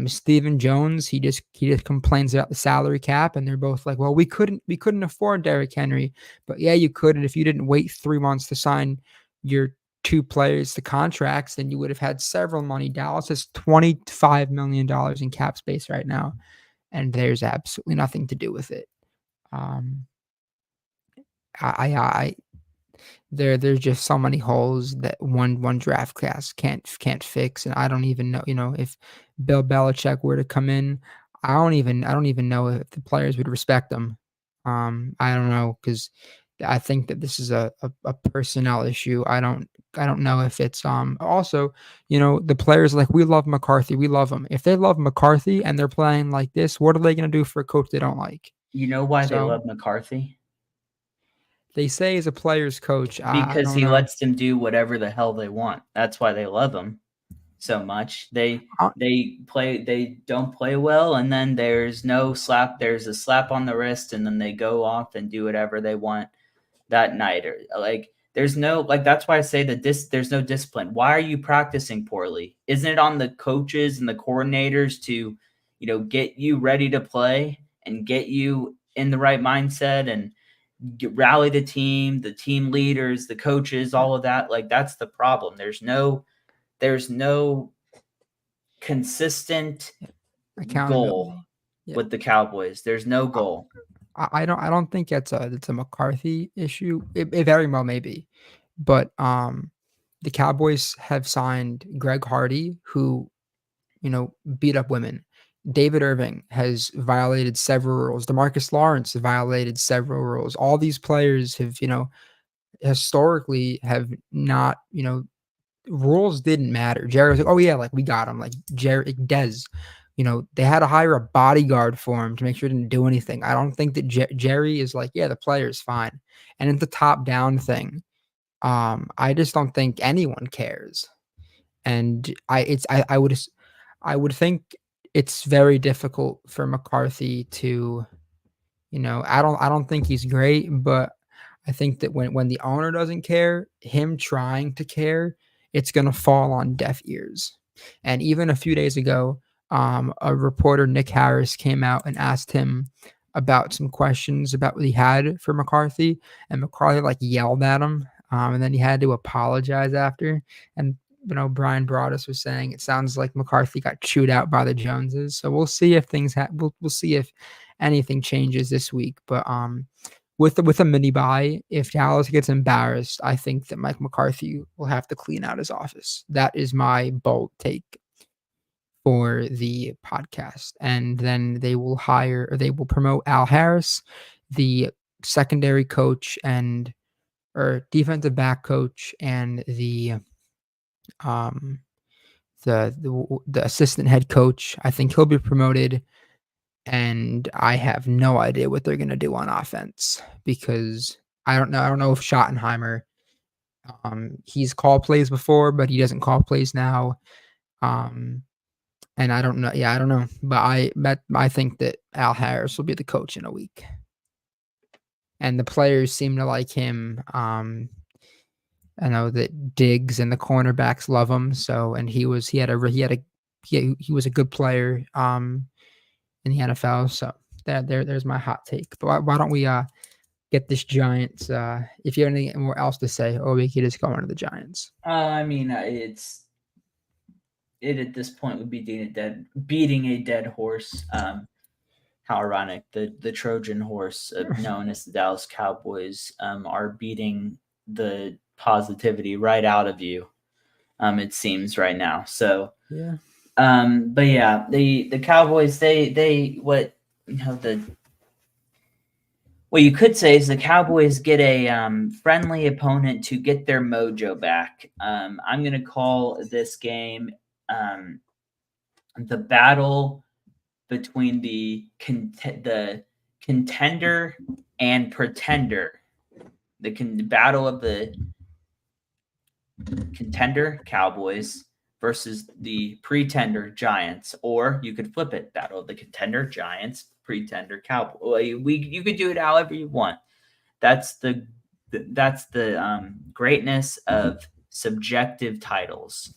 Stephen Jones, he just complains about the salary cap, and they're both like, well, we couldn't afford Derrick Henry, but yeah, you could, and if you didn't wait 3 months to sign your 2 players to contracts, then you would have had several money. Dallas has $25 million in cap space right now, and there's absolutely nothing to do with it. Um, I there's just so many holes that one draft class can't fix, and I don't even know, if Bill Belichick were to come in, I don't even know if the players would respect him. I don't know, because I think that this is a personnel issue. I don't know if it's also, the players, like, we love McCarthy, we love him. If they love McCarthy and they're playing like this, what are they going to do for a coach they don't like? You know why they So love McCarthy? they say as a player's coach, I Because don't he know. lets them do whatever the hell they want. That's why they love him so much. They Uh, they don't play well, and then there's no slap. There's a slap on the wrist, and then they go off and do whatever they want that night. Or like there's no, like, that's why I say that there's no discipline. Why are you practicing poorly? Isn't it on the coaches and the coordinators to, get you ready to play and get you in the right mindset and rally the team leaders, the coaches, all of that? Like, that's the problem. There's no consistent goal Accountability. Yeah. with the Cowboys. There's no goal. I don't think it's a McCarthy issue. It very well may be, but the Cowboys have signed Greg Hardy, who beat up women. David Irving has violated several rules. DeMarcus Lawrence violated several rules. All these players have historically have not rules didn't matter. Jerry was like, oh yeah, like, we got him. Like, Jerry Dez, they had to hire a bodyguard for him to make sure he didn't do anything. I don't think that Jerry is like, yeah, the player's fine. And it's the top down thing. I just don't think anyone cares. And I would think it's very difficult for McCarthy to, I don't think he's great, but I think that when the owner doesn't care, him trying to care, it's gonna fall on deaf ears. And even a few days ago, a reporter, Nick Harris, came out and asked him about some questions about what he had for McCarthy, and McCarthy, like, yelled at him, and then he had to apologize after. And Brian Broaddus was saying it sounds like McCarthy got chewed out by the Joneses. So we'll see if we'll see if anything changes this week. But with a mini buy, if Dallas gets embarrassed, I think that Mike McCarthy will have to clean out his office. That is my bold take for the podcast. And then they will promote Al Harris, the secondary coach or defensive back coach, and the the assistant head coach. I think he'll be promoted, and I have no idea what they're gonna do on offense because I don't know. I don't know if Schottenheimer, he's called plays before, but he doesn't call plays now. Um, and I don't know. Yeah, I don't know. But I think that Al Harris will be the coach in a week, and the players seem to like him. I know that Diggs and the cornerbacks love him. So, and he was he was a good player in the NFL. So there's my hot take. But why don't we get this Giants? If you have anything more else to say, or we could just go on to the Giants. I mean, it at this point would be beating a dead horse. How ironic! The Trojan horse, known as the Dallas Cowboys, are beating the positivity right out of you. It seems right now. So Yeah. but yeah, the Cowboys, they what you could say is the Cowboys get a friendly opponent to get their mojo back. I'm gonna call this game the battle between the contender and pretender. The battle of the contender Cowboys versus the pretender Giants, or you could flip it: battle of the contender Giants, pretender Cowboys. You could do it however you want. That's the greatness of subjective titles.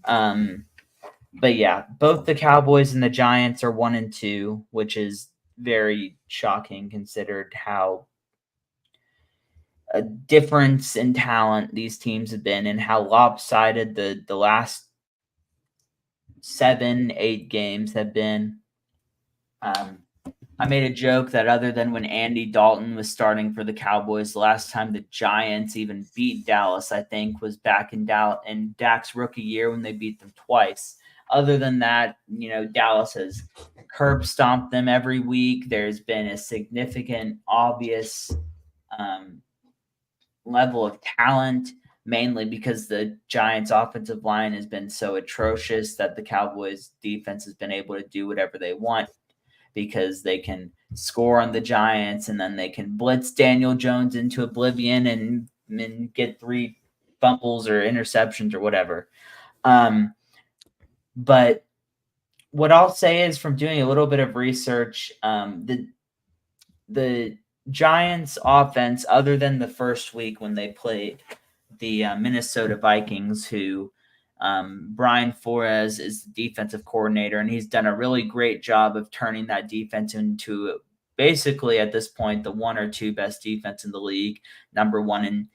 But yeah, both the Cowboys and the Giants are 1-2, which is very shocking considered how a difference in talent these teams have been and how lopsided the last 7-8 games have been. I made a joke that other than when Andy Dalton was starting for the Cowboys, the last time the Giants even beat Dallas, I think, was back in Dak's rookie year when they beat them twice. Other than that, Dallas has curb stomped them every week. There's been a significant, obvious level of talent, mainly because the Giants' offensive line has been so atrocious that the Cowboys' defense has been able to do whatever they want because they can score on the Giants and then they can blitz Daniel Jones into oblivion and get 3 fumbles or interceptions or whatever. But what I'll say is, from doing a little bit of research, the Giants offense, other than the first week when they played the Minnesota Vikings, who Brian Flores is the defensive coordinator, and he's done a really great job of turning that defense into basically at this point the 1 or 2 best defense in the league, number 1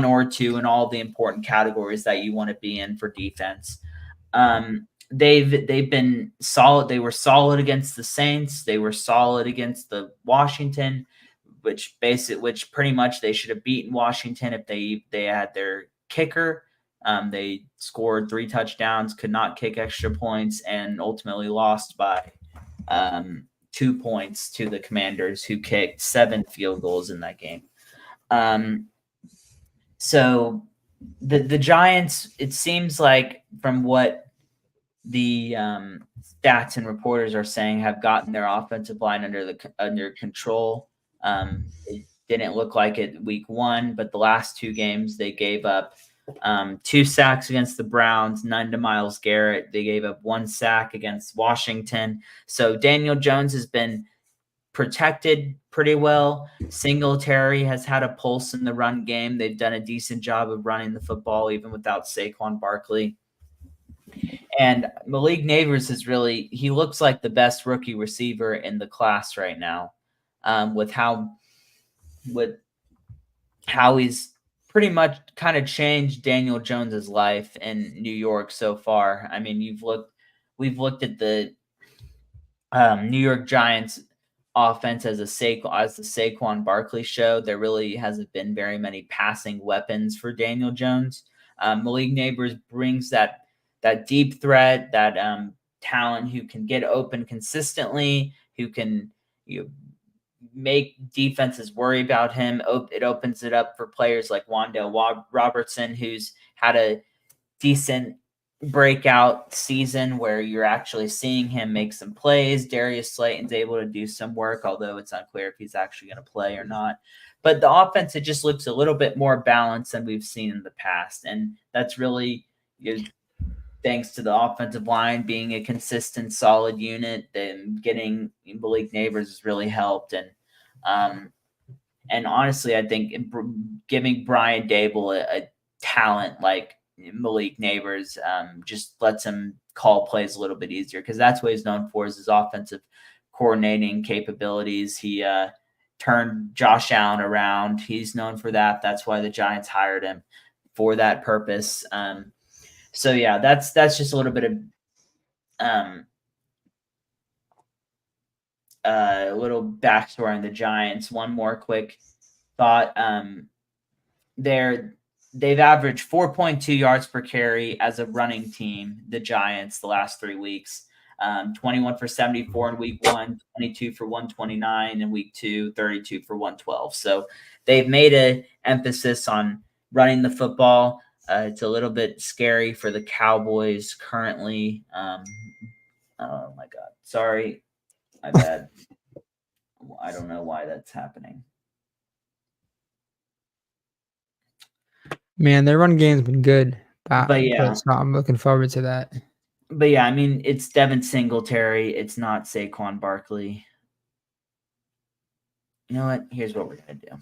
or 2 in all the important categories that you want to be in for defense. They've been solid. They were solid against the Saints. They were solid against the Washington, which pretty much they should have beaten Washington if they had their kicker. They scored 3 touchdowns, could not kick extra points, and ultimately lost by 2 points to the Commanders, who kicked 7 field goals in that game. So the Giants, it seems like, from what the stats and reporters are saying, have gotten their offensive line under control. It didn't look like it week 1, but the last 2 games they gave up 2 sacks against the Browns, none to Myles Garrett. They gave up 1 sack against Washington. So Daniel Jones has been protected pretty well. Singletary has had a pulse in the run game. They've done a decent job of running the football even without Saquon Barkley. And Malik Neighbors he looks like the best rookie receiver in the class right now, with how he's pretty much kind of changed Daniel Jones's life in New York so far. I mean, we've looked at the New York Giants offense as the Saquon Barkley show. There really hasn't been very many passing weapons for Daniel Jones. Malik Neighbors brings that deep threat, that talent who can get open consistently, who can make defenses worry about him. It opens it up for players like Wan'Dale Robertson, who's had a decent breakout season where you're actually seeing him make some plays. Darius Slayton's able to do some work, although it's unclear if he's actually going to play or not. But the offense, it just looks a little bit more balanced than we've seen in the past. And that's really thanks to the offensive line being a consistent, solid unit. And getting Malik Neighbors has really helped. And honestly, I think giving Brian Dable a talent like Malik Neighbors just lets him call plays a little bit easier, because that's what he's known for, is his offensive coordinating capabilities. He turned Josh Allen around. He's known for that. That's why the Giants hired him for that purpose. So yeah, that's just a little bit of a little backstory on the Giants. One more quick thought. They've averaged 4.2 yards per carry as a running team, the Giants, the last 3 weeks. 21 for 74 in week 1, 22 for 129 in week 2, 32 for 112. So they've made an emphasis on running the football. It's a little bit scary for the Cowboys currently. Oh my God. Sorry. My bad. I don't know why that's happening. Man, their run game's been good. But yeah. So I'm looking forward to that. But yeah, I mean, it's Devin Singletary. It's not Saquon Barkley. You know what? Here's what we're going to do.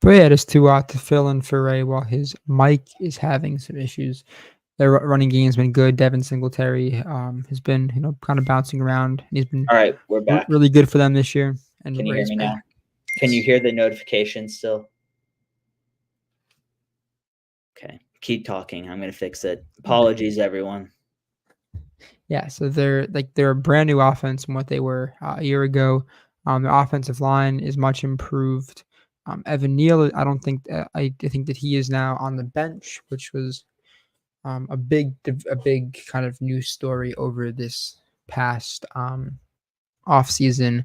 But yeah, just to fill in for Ray while his mic is having some issues. Their running game has been good. Devin Singletary has been, kind of bouncing around. And he's been All right, we're back. really good for them this year. And Can you Ray's hear me back. now? Can you hear the notifications still? Okay, keep talking. I'm going to fix it. Apologies, everyone. Yeah, so they're a brand new offense from what they were a year ago. The offensive line is much improved. Evan Neal, I don't think I think that he is now on the bench, which was a big kind of news story over this past off season.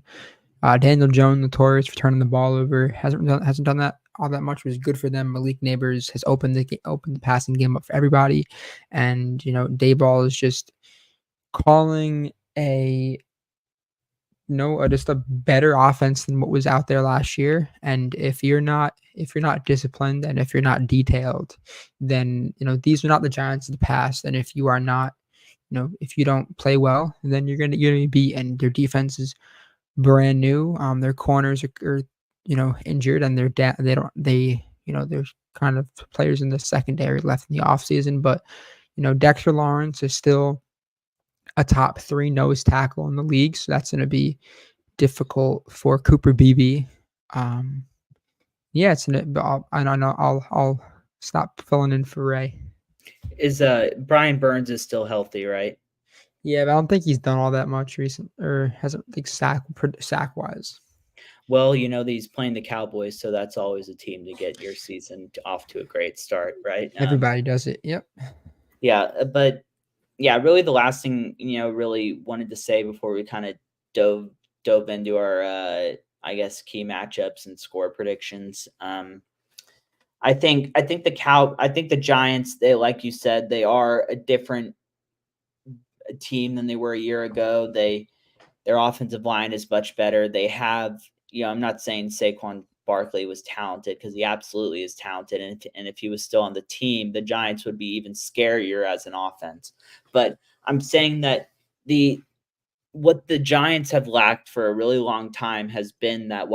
Daniel Jones, notorious for turning the ball over, hasn't done that all that much. Was good for them. Malik Neighbors has opened the passing game up for everybody, and Dayball is just calling just a better offense than what was out there last year. And if you're not disciplined and if you're not detailed, then these are not the Giants of the past. And if you are not, if you don't play well, then you're gonna be beat. And their defense is brand new. Their corners are injured, and there's kind of players in the secondary left in the offseason. But Dexter Lawrence is still a top 3 nose tackle in the league, so that's going to be difficult for Cooper Beebe. Yeah, I'll stop filling in for Ray. Is Brian Burns is still healthy, right? Yeah, but I don't think he's done all that much recent, or hasn't sack wise. Well, that he's playing the Cowboys, so that's always a team to get your season off to a great start, right? Everybody does it. Yep. Yeah, but yeah, really the last thing, really wanted to say before we kind of dove into our, I guess, key matchups and score predictions. I think the Giants, they, like you said, they are a different team than they were a year ago. Their offensive line is much better. They have, I'm not saying Saquon Barkley was talented, because he absolutely is talented. And if he was still on the team, the Giants would be even scarier as an offense. But I'm saying that what the Giants have lacked for a really long time has been that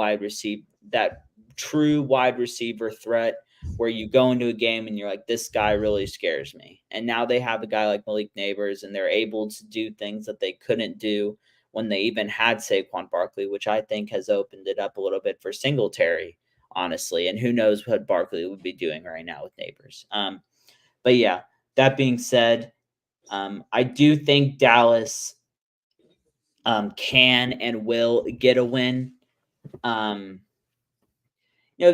true wide receiver threat, where you go into a game and you're like, this guy really scares me. And now they have a guy like Malik Neighbors, and they're able to do things that they couldn't do when they even had Saquon Barkley, which I think has opened it up a little bit for Singletary, honestly. And who knows what Barkley would be doing right now with Neighbors. But yeah, that being said, I do think Dallas can and will get a win.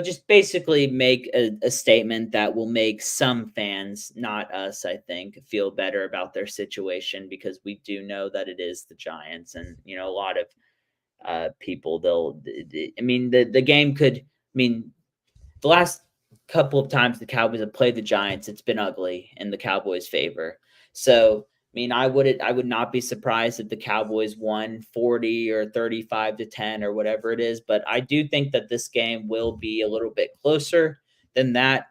just basically make a statement that will make some fans, not us, I think, feel better about their situation, because we do know that it is the Giants, and a lot of people, I mean, the game could, I mean, the last couple of times the Cowboys have played the Giants, it's been ugly in the Cowboys' favor. So, I mean, I would not be surprised if the Cowboys won 40 or 35-10 or whatever it is, but I do think that this game will be a little bit closer than that.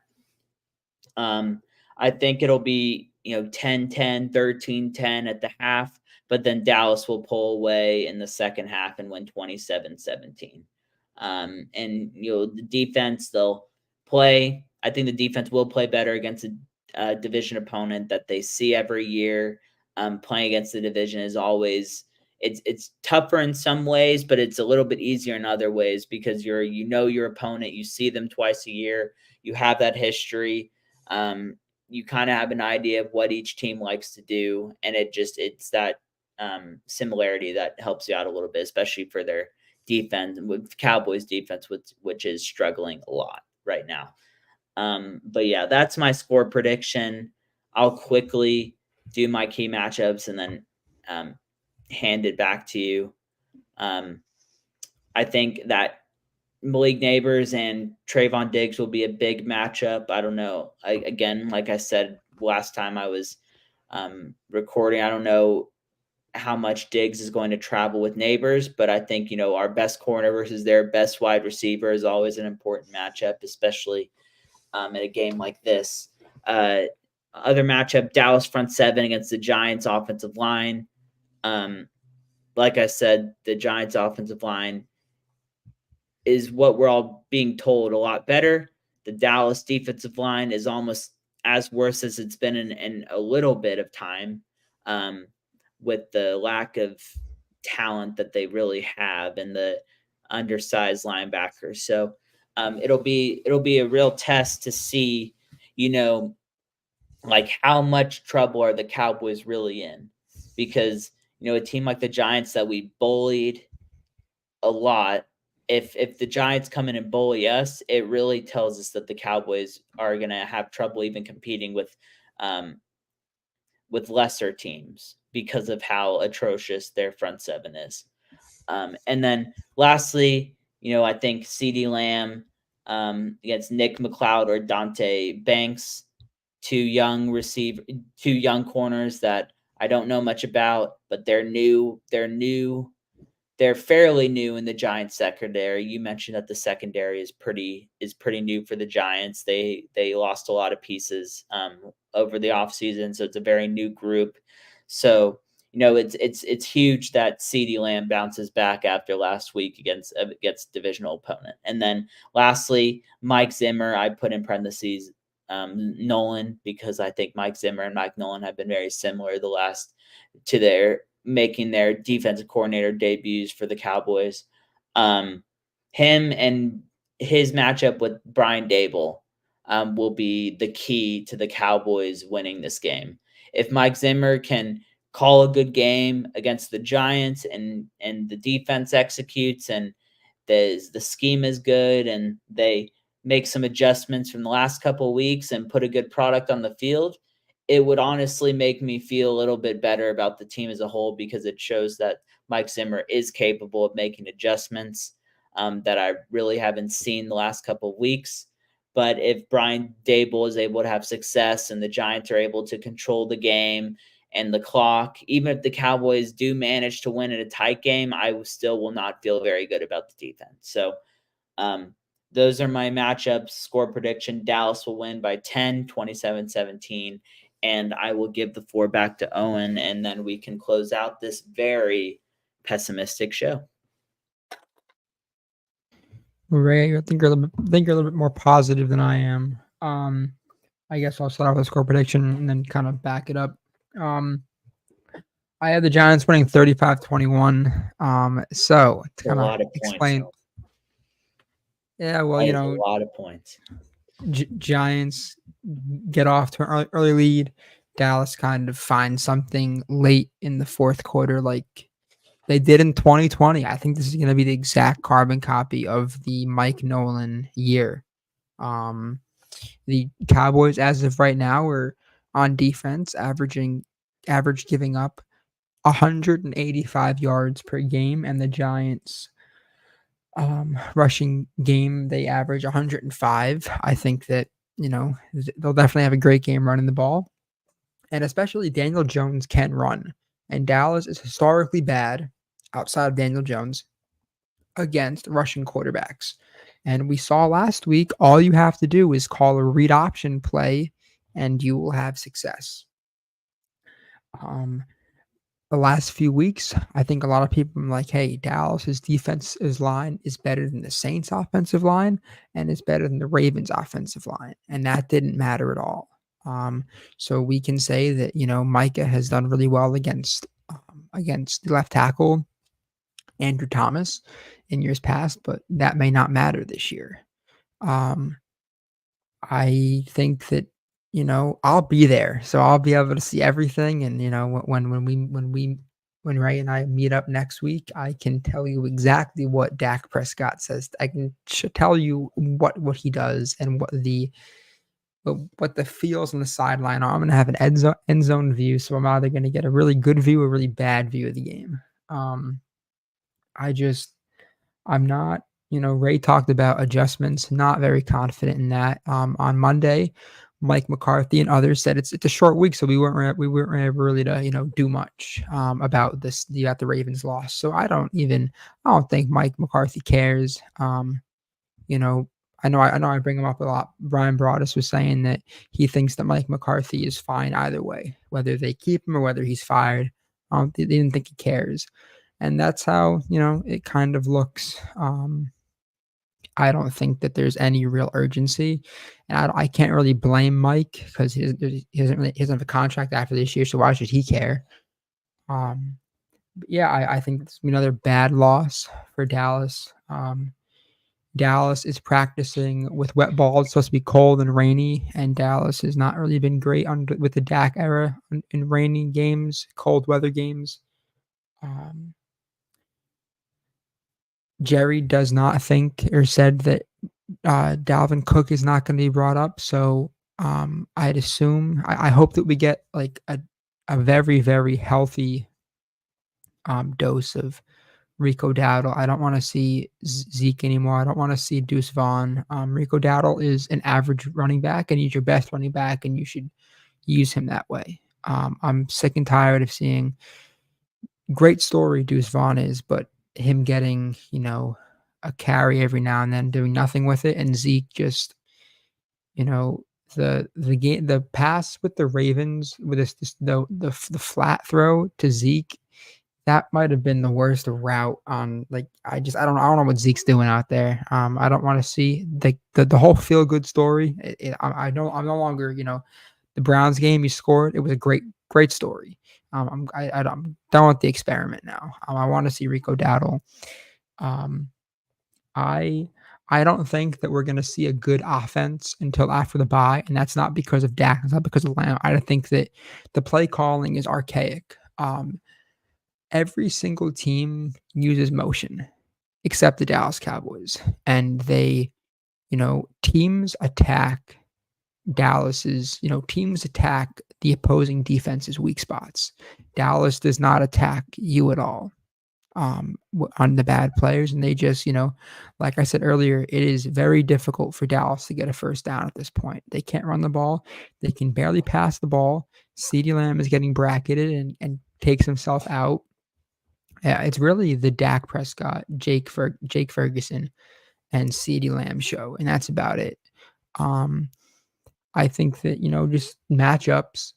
I think it'll be, 10-10, 13-10 at the half, but then Dallas will pull away in the second half and win 27-17. And the defense, they'll play. I think the defense will play better against a division opponent that they see every year. Playing against the division is always, it's tougher in some ways, but it's a little bit easier in other ways, because your opponent, you see them twice a year, you have that history. You kind of have an idea of what each team likes to do, and it's that similarity that helps you out a little bit, especially for their defense, with Cowboys defense, which is struggling a lot right now. But yeah, that's my score prediction. I'll quickly do my key matchups and then hand it back to you. I think that Malik Neighbors and Trayvon Diggs will be a big matchup. I don't know. Again, like I said last time I was recording, I don't know how much Diggs is going to travel with Neighbors, but I think, our best corner versus their best wide receiver is always an important matchup, especially in a game like this. Other matchup, Dallas front seven against the Giants offensive line. Like I said, the Giants offensive line is what we're all being told a lot better. The Dallas defensive line is almost as worse as it's been in a little bit of time, with the lack of talent that they really have and the undersized linebackers. So it'll be a real test to see, like how much trouble are the Cowboys really in, because a team like the Giants that we bullied a lot, if the Giants come in and bully us, it really tells us that the Cowboys are going to have trouble even competing with lesser teams, because of how atrocious their front seven is. And then lastly, I think CeeDee Lamb against Nick McLeod or Dante Banks, two young corners that I don't know much about, but they're new. They're fairly new in the Giants secondary. You mentioned that the secondary is pretty new for the Giants. They lost a lot of pieces over the offseason, so it's a very new group. So, it's huge that CeeDee Lamb bounces back after last week against divisional opponent. And then lastly, Mike Zimmer, I put in parentheses Nolan, because I think Mike Zimmer and Mike Nolan have been very similar to their making their defensive coordinator debuts for the Cowboys. Him and his matchup with Brian Dable will be the key to the Cowboys winning this game. If Mike Zimmer can call a good game against the Giants and the defense executes and the scheme is good and they make some adjustments from the last couple of weeks and put a good product on the field, it would honestly make me feel a little bit better about the team as a whole, because it shows that Mike Zimmer is capable of making adjustments that I really haven't seen the last couple of weeks. But if Brian Dable is able to have success and the Giants are able to control the game and the clock, even if the Cowboys do manage to win in a tight game, I still will not feel very good about the defense. So those are my matchups. Score prediction: Dallas will win by 10, 27-17. And I will give the floor back to Owen, and then we can close out this very pessimistic show. Ray, I think you're a little bit more positive than I am. I guess I'll start off with a score prediction and then kind of back it up. I have the Giants winning 35-21. So to kind of explain. Points. Yeah, well, a lot of points. Giants get off to an early lead. Dallas kind of finds something late in the fourth quarter, like They did in 2020. I think this is going to be the exact carbon copy of the Mike Nolan year. The Cowboys, as of right now, are on defense, average giving up 185 yards per game, and the Giants rushing game, they average 105. I think that, they'll definitely have a great game running the ball. And especially Daniel Jones can run. And Dallas is historically bad outside of Daniel Jones against rushing quarterbacks. And we saw last week, all you have to do is call a read option play and you will have success. The last few weeks, I think a lot of people are like, hey, Dallas's defensive line is better than the Saints offensive line and is better than the Ravens offensive line. And that didn't matter at all. So we can say that, Micah has done really well against the left tackle, Andrew Thomas, in years past, but that may not matter this year. I think that, I'll be there, so I'll be able to see everything. And when Ray and I meet up next week, I can tell you exactly what Dak Prescott says. I can tell you what he does and what the feels on the sideline are. I'm going to have an end zone view, so I'm either going to get a really good view or a really bad view of the game. I'm not, Ray talked about adjustments, not very confident in that. On Monday, Mike McCarthy and others said it's a short week, so we weren't able really to, do much about the Ravens loss. So I don't think Mike McCarthy cares. I know I bring him up a lot. Brian Broaddus was saying that he thinks that Mike McCarthy is fine either way, whether they keep him or whether he's fired. They didn't think he cares. And that's how, it kind of looks. I don't think that there's any real urgency. And I can't really blame Mike because he doesn't have a contract after this year, so why should he care? But yeah, I think it's another bad loss for Dallas. Dallas is practicing with wet balls. It's supposed to be cold and rainy, and Dallas has not really been great with the Dak era in rainy games, cold weather games. Jerry does not think or said that Dalvin Cook is not going to be brought up. So I'd assume, I hope that we get like a very, very healthy dose of Rico Dowdle. I don't want to see Zeke anymore. I don't want to see Deuce Vaughn. Rico Dowdle is an average running back, and he's your best running back, and you should use him that way. I'm sick and tired of seeing great story Deuce Vaughn is, but him getting, a carry every now and then, doing nothing with it, and Zeke just, the pass with the Ravens with the flat throw to Zeke, that might have been the worst route on. Like, I don't know what Zeke's doing out there. I don't want to see the whole feel good story. I'm no longer, the Browns game you scored. It was a great story. I'm done with the experiment now. I want to see Rico Dowdle. I don't think that we're going to see a good offense until after the bye, and that's not because of Dak. It's not because of Lamb. I think that the play calling is archaic. Every single team uses motion except the Dallas Cowboys, and they, teams attack teams attack the opposing defense's weak spots. Dallas does not attack you at all on the bad players, and they just, like I said earlier, it is very difficult for Dallas to get a first down at this point. They can't run the ball. They can barely pass the ball. CeeDee Lamb is getting bracketed and takes himself out. Yeah, it's really the Dak Prescott, Jake Ferguson, and CeeDee Lamb show, and that's about it. I think that, just matchups,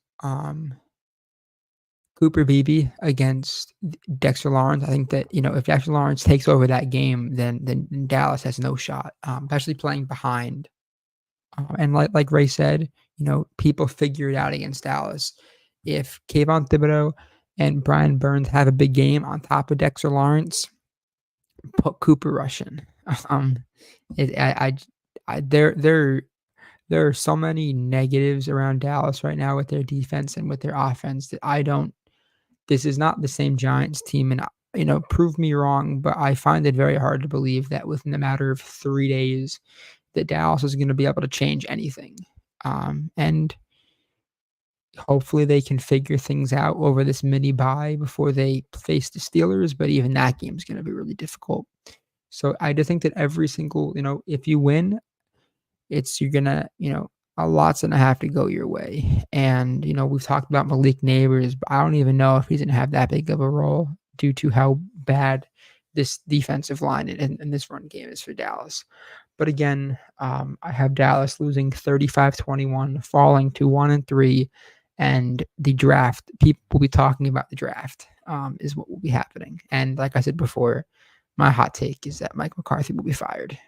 Cooper Beebe against Dexter Lawrence. I think that, if Dexter Lawrence takes over that game, then Dallas has no shot, especially playing behind. And like Ray said, people figure it out against Dallas. If Kayvon Thibodeau and Brian Burns have a big game on top of Dexter Lawrence, put Cooper Russian. There are so many negatives around Dallas right now with their defense and with their offense that this is not the same Giants team, and prove me wrong, but I find it very hard to believe that within a matter of 3 days that Dallas is gonna be able to change anything. And hopefully they can figure things out over this mini bye before they face the Steelers, but even that game is gonna be really difficult. So I just think that every single, if you win, you're gonna, a lot's gonna have to go your way. And, we've talked about Malik Neighbors, but I don't even know if he's gonna have that big of a role due to how bad this defensive line and this run game is for Dallas. But again, I have Dallas losing 35-21, falling to 1-3, and the draft. People will be talking about the draft, is what will be happening. And like I said before, my hot take is that Mike McCarthy will be fired.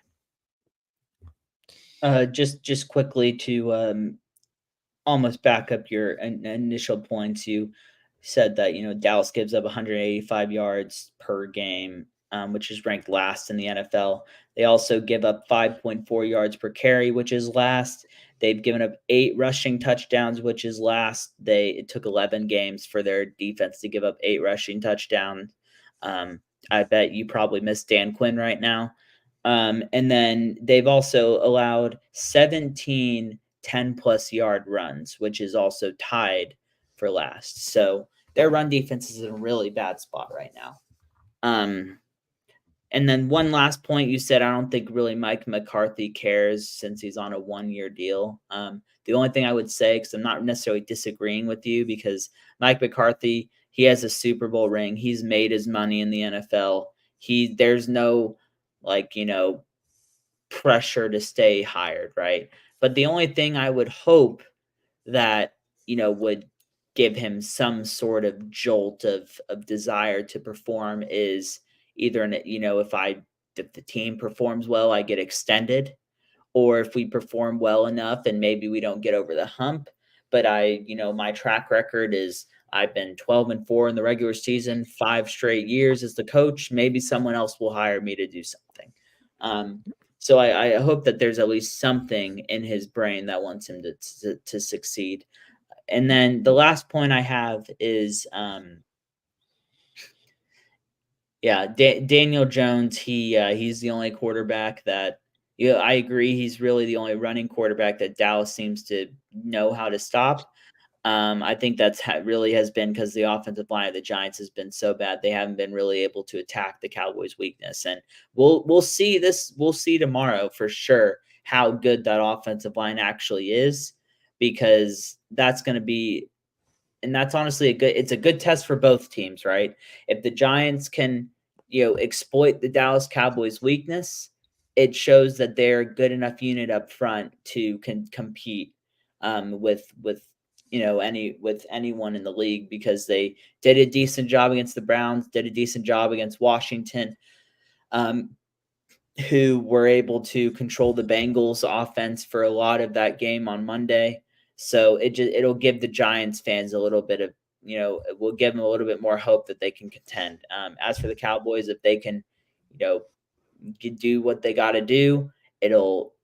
Just quickly to almost back up your initial points. You said that Dallas gives up 185 yards per game, which is ranked last in the NFL. They also give up 5.4 yards per carry, which is last. They've given up 8 rushing touchdowns, which is last. It took 11 games for their defense to give up 8 rushing touchdowns. I bet you probably miss Dan Quinn right now. And then they've also allowed 17 10-plus yard runs, which is also tied for last. So their run defense is in a really bad spot right now. And then one last point, you said, I don't think really Mike McCarthy cares since he's on a 1-year deal. The only thing I would say, because I'm not necessarily disagreeing with you, because Mike McCarthy, he has a Super Bowl ring. He's made his money in the NFL. There's no pressure to stay hired, right? But the only thing I would hope that, would give him some sort of jolt of desire to perform is either, if the team performs well, I get extended, or if we perform well enough and maybe we don't get over the hump. But my track record is I've been 12-4 in the regular season, 5 straight years as the coach. Maybe someone else will hire me to do something. So I hope that there's at least something in his brain that wants him to succeed. And then the last point I have is, Daniel Jones. He's the only quarterback that, I agree. He's really the only running quarterback that Dallas seems to know how to stop. I think really has been because the offensive line of the Giants has been so bad. They haven't been really able to attack the Cowboys' weakness. And we'll see this. We'll see tomorrow for sure how good that offensive line actually is, because that's going to be, and that's honestly it's a good test for both teams, right? If the Giants can, exploit the Dallas Cowboys' weakness, it shows that they're a good enough unit up front to compete with anyone in the league, because they did a decent job against the Browns, did a decent job against Washington, who were able to control the Bengals offense for a lot of that game on Monday. So it'll give the Giants fans a little bit of, it will give them a little bit more hope that they can contend. As for the Cowboys, if they can, do what they got to do, it'll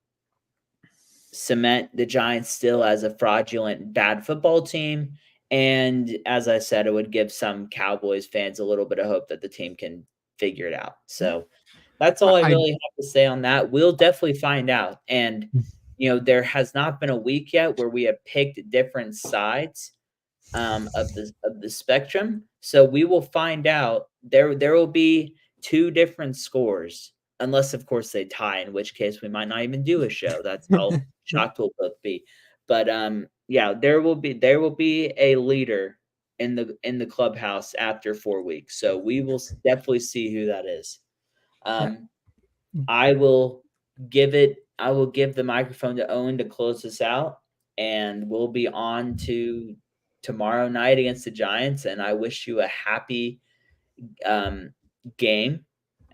cement the Giants still as a fraudulent, bad football team. And as I said, it would give some Cowboys fans a little bit of hope that the team can figure it out. So that's all I really have to say on that. We'll definitely find out. And, there has not been a week yet where we have picked different sides of the spectrum. So we will find out. There will be 2 different scores, unless of course they tie, in which case we might not even do a show. That's how shocked we'll both be. But there will be a leader in the clubhouse after 4 weeks. So we will definitely see who that is. I will give the microphone to Owen to close this out, and we'll be on to tomorrow night against the Giants. And I wish you a happy game,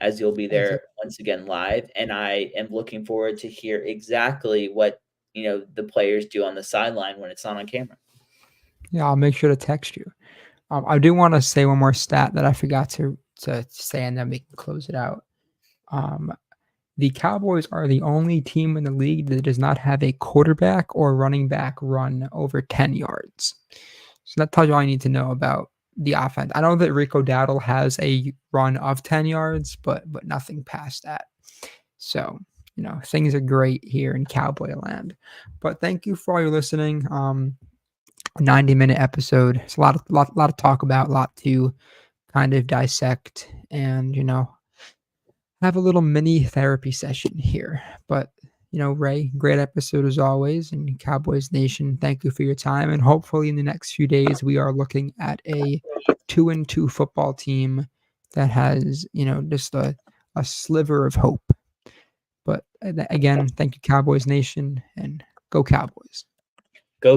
as you'll be there once again live. And I am looking forward to hear exactly what the players do on the sideline when it's not on camera. Yeah, I'll make sure to text you. I do want to say one more stat that I forgot to say, and then we can close it out. The Cowboys are the only team in the league that does not have a quarterback or running back run over 10 yards. So that tells you all you need to know about the offense. I know that Rico Dowdle has a run of 10 yards, but nothing past that. So, things are great here in Cowboy land. But thank you for all your listening. 90-minute episode. It's a lot to talk about, a lot to kind of dissect, and have a little mini therapy session here. But Ray, great episode as always. And Cowboys Nation, thank you for your time. And hopefully in the next few days, we are looking at a 2-2 football team that has, just a sliver of hope. But again, thank you, Cowboys Nation, and go Cowboys. Go